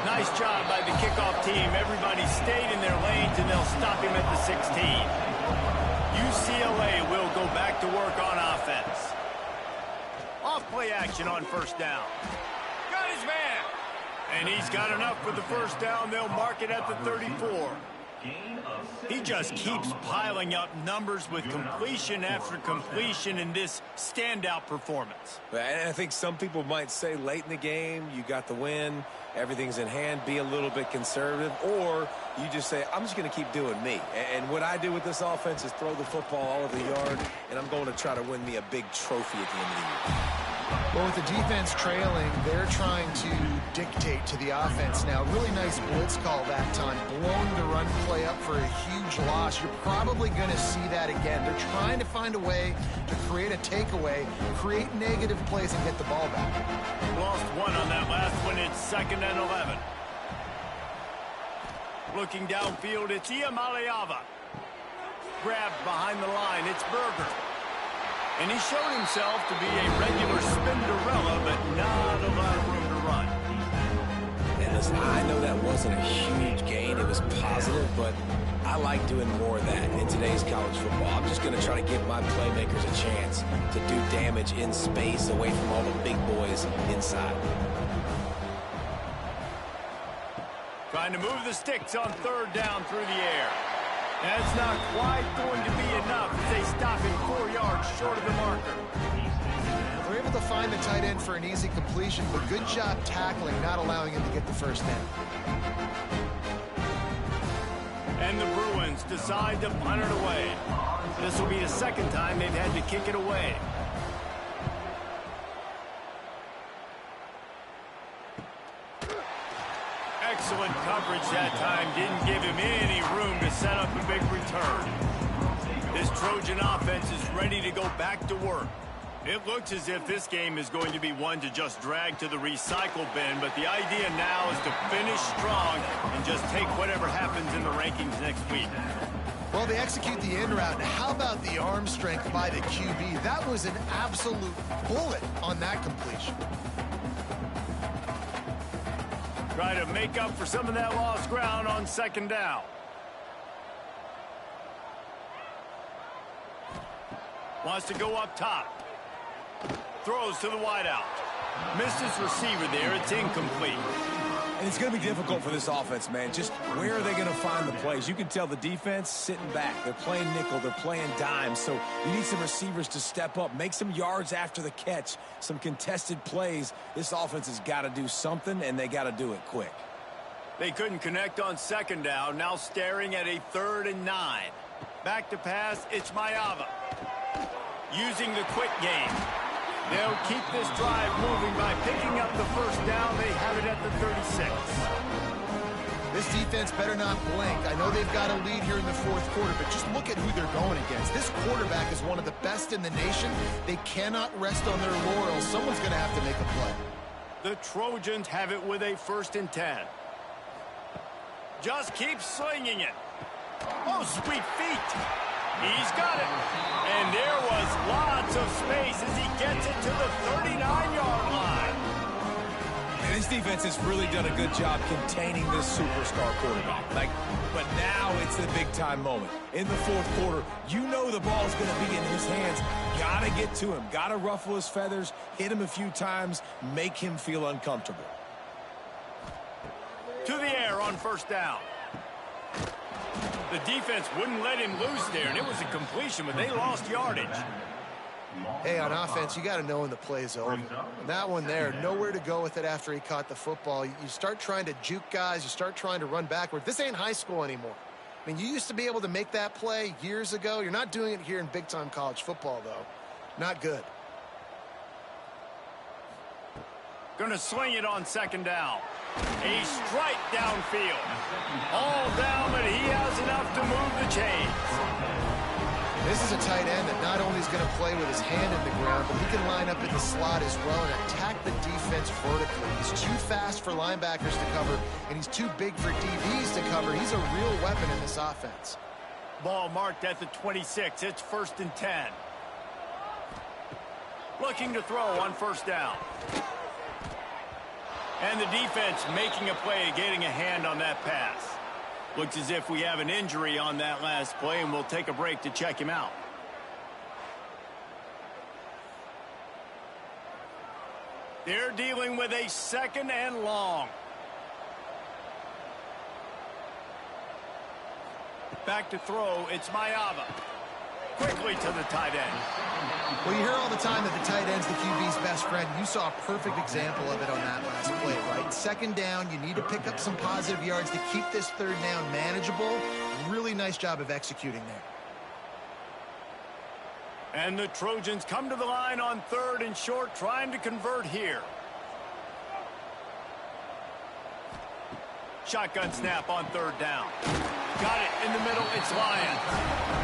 Nice job by the kickoff team. Everybody stayed in their lanes, and they'll stop him at the 16. UCLA will go back to work on offense. Off play action on 1st down. Got his man. And he's got enough for the 1st down. They'll mark it at the 34. He just keeps piling up numbers with completion after completion in this standout performance. And I think some people might say late in the game, you got the win, everything's in hand, be a little bit conservative, or you just say, I'm just going to keep doing me. And what I do with this offense is throw the football all over the yard, and I'm going to try to win me a big trophy at the end of the year. Well, with the defense trailing, they're trying to dictate to the offense now. Really nice blitz call that time. Blowing the run play up for a huge loss. You're probably going to see that again. They're trying to find a way to create a takeaway, create negative plays, and get the ball back. Lost one on that last one. It's 2nd and 11. Looking downfield, it's Iamaleava. Grabbed behind the line, it's Berger. And he showed himself to be a regular Spinderella, but not a lot of room to run. And listen, I know that wasn't a huge gain. It was positive, but I like doing more of that in today's college football. I'm just going to try to give my playmakers a chance to do damage in space away from all the big boys inside. Trying to move the sticks on 3rd down through the air. That's not quite going to be enough as they stop him 4 yards short of the marker. They're able to find the tight end for an easy completion, but good job tackling, not allowing him to get the first down. And the Bruins decide to punt it away. This will be the 2nd time they've had to kick it away. Excellent coverage that time. Didn't give him any room to set up a big return. This Trojan offense is ready to go back to work. It looks as if this game is going to be one to just drag to the recycle bin, but the idea now is to finish strong and just take whatever happens in the rankings next week. Well, they execute the in route. How about the arm strength by the QB? That was an absolute bullet on that completion. Try to make up for some of that lost ground on 2nd down. Wants to go up top. Throws to the wideout. Missed his receiver there. It's incomplete. And it's going to be difficult for this offense, man. Just where are they going to find the plays? You can tell the defense sitting back. They're playing nickel. They're playing dime. So you need some receivers to step up, make some yards after the catch, some contested plays. This offense has got to do something, and they got to do it quick. They couldn't connect on 2nd down. Now staring at a 3rd and 9. Back to pass. It's Maiava. Using the quick game. They'll keep this drive moving by picking up the 1st down. They have it at the 36. This defense better not blink. I know they've got a lead here in the 4th quarter, but just look at who they're going against. This quarterback is one of the best in the nation. They cannot rest on their laurels. Someone's going to have to make a play. The Trojans have it with a 1st and 10. Just keep slinging it. Oh, sweet feet. He's got it. And there was lots of space as he gets it to the 39-yard line. And this defense has really done a good job containing this superstar quarterback. But now it's the big-time moment. In the 4th quarter, you know the ball's going to be in his hands. Got to get to him. Got to ruffle his feathers, hit him a few times, make him feel uncomfortable. To the air on 1st down. The defense wouldn't let him loose there, and it was a completion, but they lost yardage. Hey, on offense, you got to know when the play's over. That one there, nowhere to go with it after he caught the football. You start trying to juke guys. You start trying to run backward. This ain't high school anymore. I mean, you used to be able to make that play years ago. You're not doing it here in big-time college football, though. Not good. Going to swing it on 2nd down. A strike downfield. All down, but he has enough to move the chains. This is a tight end that not only is going to play with his hand in the ground, but he can line up in the slot as well and attack the defense vertically. He's too fast for linebackers to cover, and he's too big for DBs to cover. He's a real weapon in this offense. Ball marked at the 26. It's 1st and 10. Looking to throw on 1st down. And the defense making a play, getting a hand on that pass. Looks as if we have an injury on that last play, and we'll take a break to check him out. They're dealing with a 2nd and long. Back to throw, it's Maiava. Quickly to the tight end. Well, you hear all the time that the tight end's the QB's best friend. You saw a perfect example of it on that last play, right? 2nd down, you need to pick up some positive yards to keep this 3rd down manageable. Really nice job of executing there. And the Trojans come to the line on 3rd and short, trying to convert here. Shotgun snap on 3rd down. Got it in the middle. It's Lions.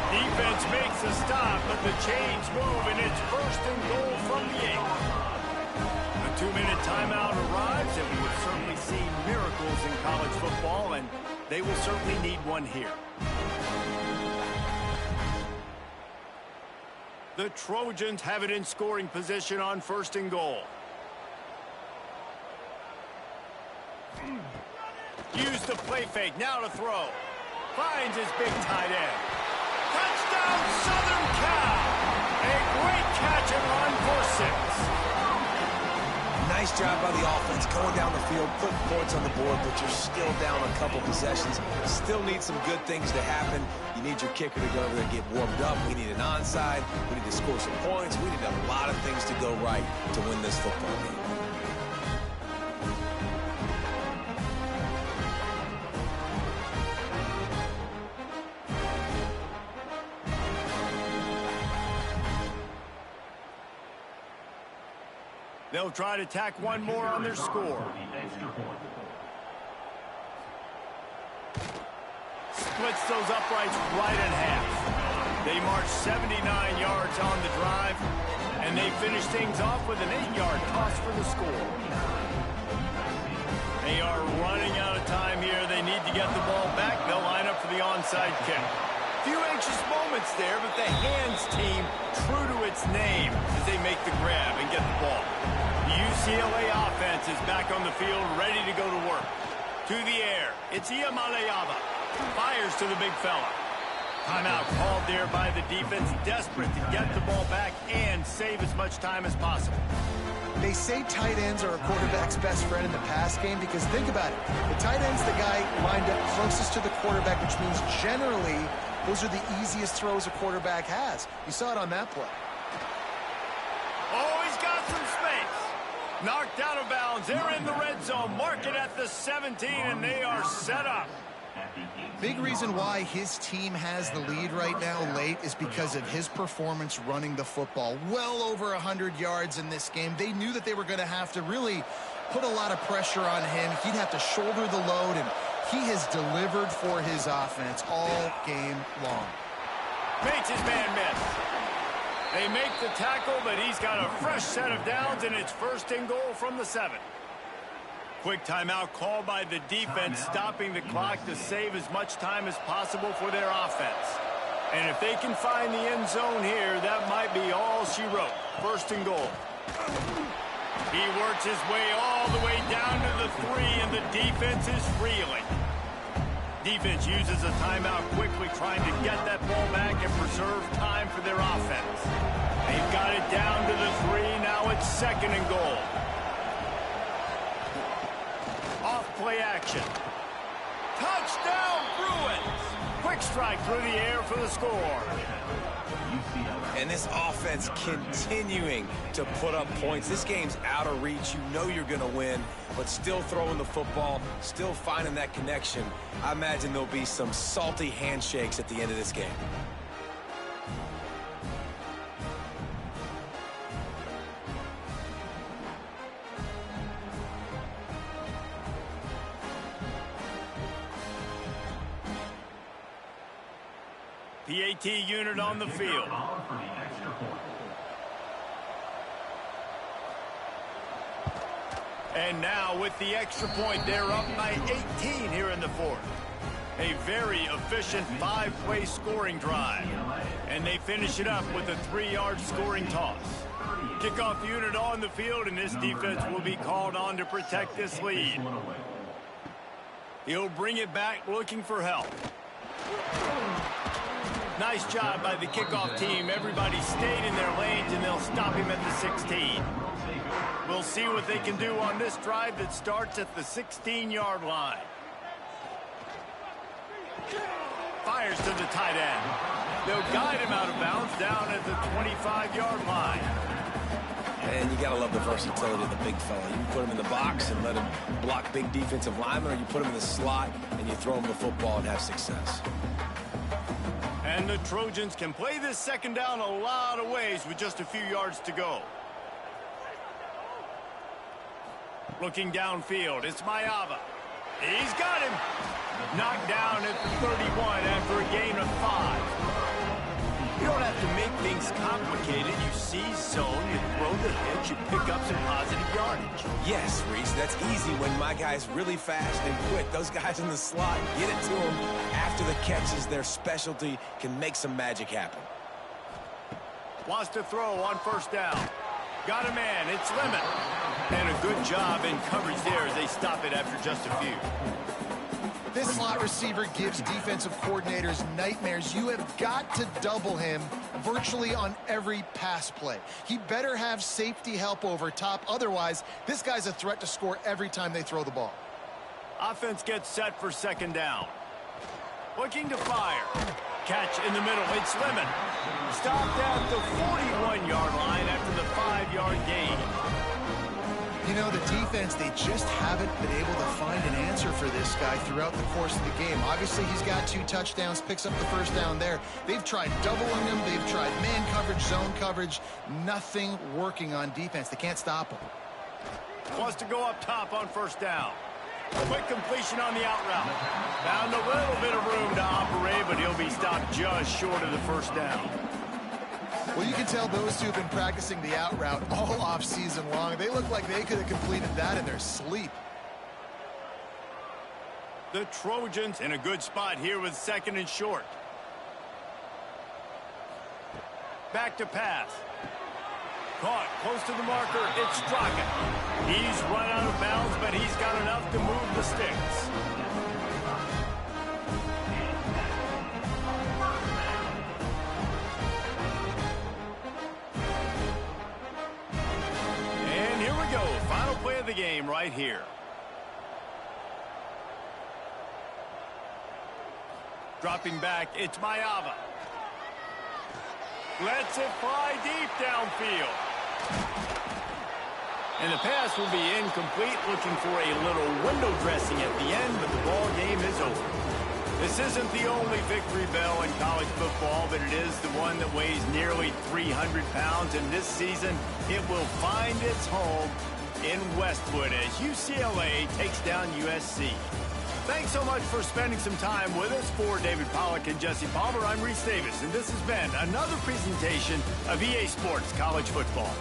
Defense makes a stop, but the chains move, and it's 1st and goal from the 8. A 2-minute timeout arrives, and we have certainly seen miracles in college football, and they will certainly need one here. The Trojans have it in scoring position on 1st and goal. Use the play fake, now to throw. Finds his big tight end. Touchdown, Southern Cal! A great catch and run for 6. Nice job by the offense going down the field, putting points on the board, but you're still down a couple possessions. Still need some good things to happen. You need your kicker to go over there and get warmed up. We need an onside. We need to score some points. We need a lot of things to go right to win this football game. They'll try to tack one more on their score. Splits those uprights right in half. They march 79 yards on the drive, and they finish things off with an 8-yard toss for the score. They are running out of time here. They need to get the ball back. They'll line up for the onside kick. Few anxious moments there, but the hands team true to its name as they make the grab and get the ball. The UCLA offense is back on the field, ready to go to work. To the air, it's Iamaleava. Fires to the big fella. Timeout called there by the defense, desperate to get the ball back and save as much time as possible. They say tight ends are a quarterback's best friend in the pass game because think about it. The tight end's the guy lined up closest to the quarterback, which means generally those are the easiest throws a quarterback has. You saw it on that play. Oh, he's got some space. Knocked out of bounds. They're in the red zone. Mark it at the 17, and they are set up. Big reason why his team has the lead right now late is because of his performance running the football. Well over 100 yards in this game. They knew that they were going to have to really put a lot of pressure on him. He'd have to shoulder the load, and he has delivered for his offense all game long. Makes his man miss. They make the tackle, but he's got a fresh set of downs, and it's 1st and goal from the 7. Quick timeout called by the defense, stopping the clock to save as much time as possible for their offense. And if they can find the end zone here, that might be all she wrote. 1st and goal. He works his way all the way down to the 3, and the defense is reeling. Defense uses a timeout quickly, trying to get that ball back and preserve time for their offense. They've got it down to the 3. Now it's 2nd and goal. Off-play action. Touchdown, Bruins! Quick strike through the air for the score. And this offense continuing to put up points. This game's out of reach. You know you're going to win, but still throwing the football, still finding that connection. I imagine there'll be some salty handshakes at the end of this game. PAT unit on the field. And now with the extra point, they're up by 18 here in the 4th. A very efficient 5-play scoring drive. And they finish it up with a 3-yard scoring toss. Kickoff unit on the field, and this defense will be called on to protect this lead. He'll bring it back looking for help. Nice job by the kickoff team. Everybody stayed in their lanes, and they'll stop him at the 16. We'll see what they can do on this drive that starts at the 16-yard line. Fires to the tight end. They'll guide him out of bounds down at the 25-yard line. And you got to love the versatility of the big fella. You can put him in the box and let him block big defensive linemen, or you put him in the slot and you throw him the football and have success. And the Trojans can play this second down a lot of ways with just a few yards to go. Looking downfield, it's Mayava. He's got him. Knocked down at the 31 after a gain of 5. You don't have to make things complicated. You see zone, you throw the hitch, you pick up some positive yardage. Yes, Reese, that's easy when my guy's really fast and quick. Those guys in the slot, get it to them after the catch is their specialty, can make some magic happen. Wants to throw on first down. Got a man, it's Lemon. And a good job in coverage there as they stop it after just a few. This slot receiver gives defensive coordinators nightmares. You have got to double him virtually on every pass play. He better have safety help over top. Otherwise, this guy's a threat to score every time they throw the ball. Offense gets set for second down. Looking to fire. Catch in the middle. It's Lemon. Stopped at the 41-yard line after the 5-yard gain. You know, the defense, they just haven't been able to find an answer for this guy throughout the course of the game. Obviously, he's got 2 touchdowns, picks up the first down there. They've tried doubling him. They've tried man coverage, zone coverage. Nothing working on defense. They can't stop him. Wants to go up top on first down. Quick completion on the out route. Found a little bit of room to operate, but he'll be stopped just short of the first down. Well, you can tell those two have been practicing the out route all off season long. They look like they could have completed that in their sleep. The Trojans in a good spot here with second and short. Back to pass. Caught close to the marker. It's Straka. He's run out of bounds, but he's got enough to move the sticks. And here we go. Final play of the game right here. Dropping back, it's Mayava. Lets it fly deep downfield. And the pass will be incomplete, looking for a little window dressing at the end, but the ball game is over. This isn't the only victory bell in college football, but it is the one that weighs nearly 300 pounds, and this season it will find its home in Westwood as UCLA takes down USC. Thanks so much for spending some time with us. For David Pollack and Jesse Palmer, I'm Reese Davis, and this has been another presentation of EA Sports College Football.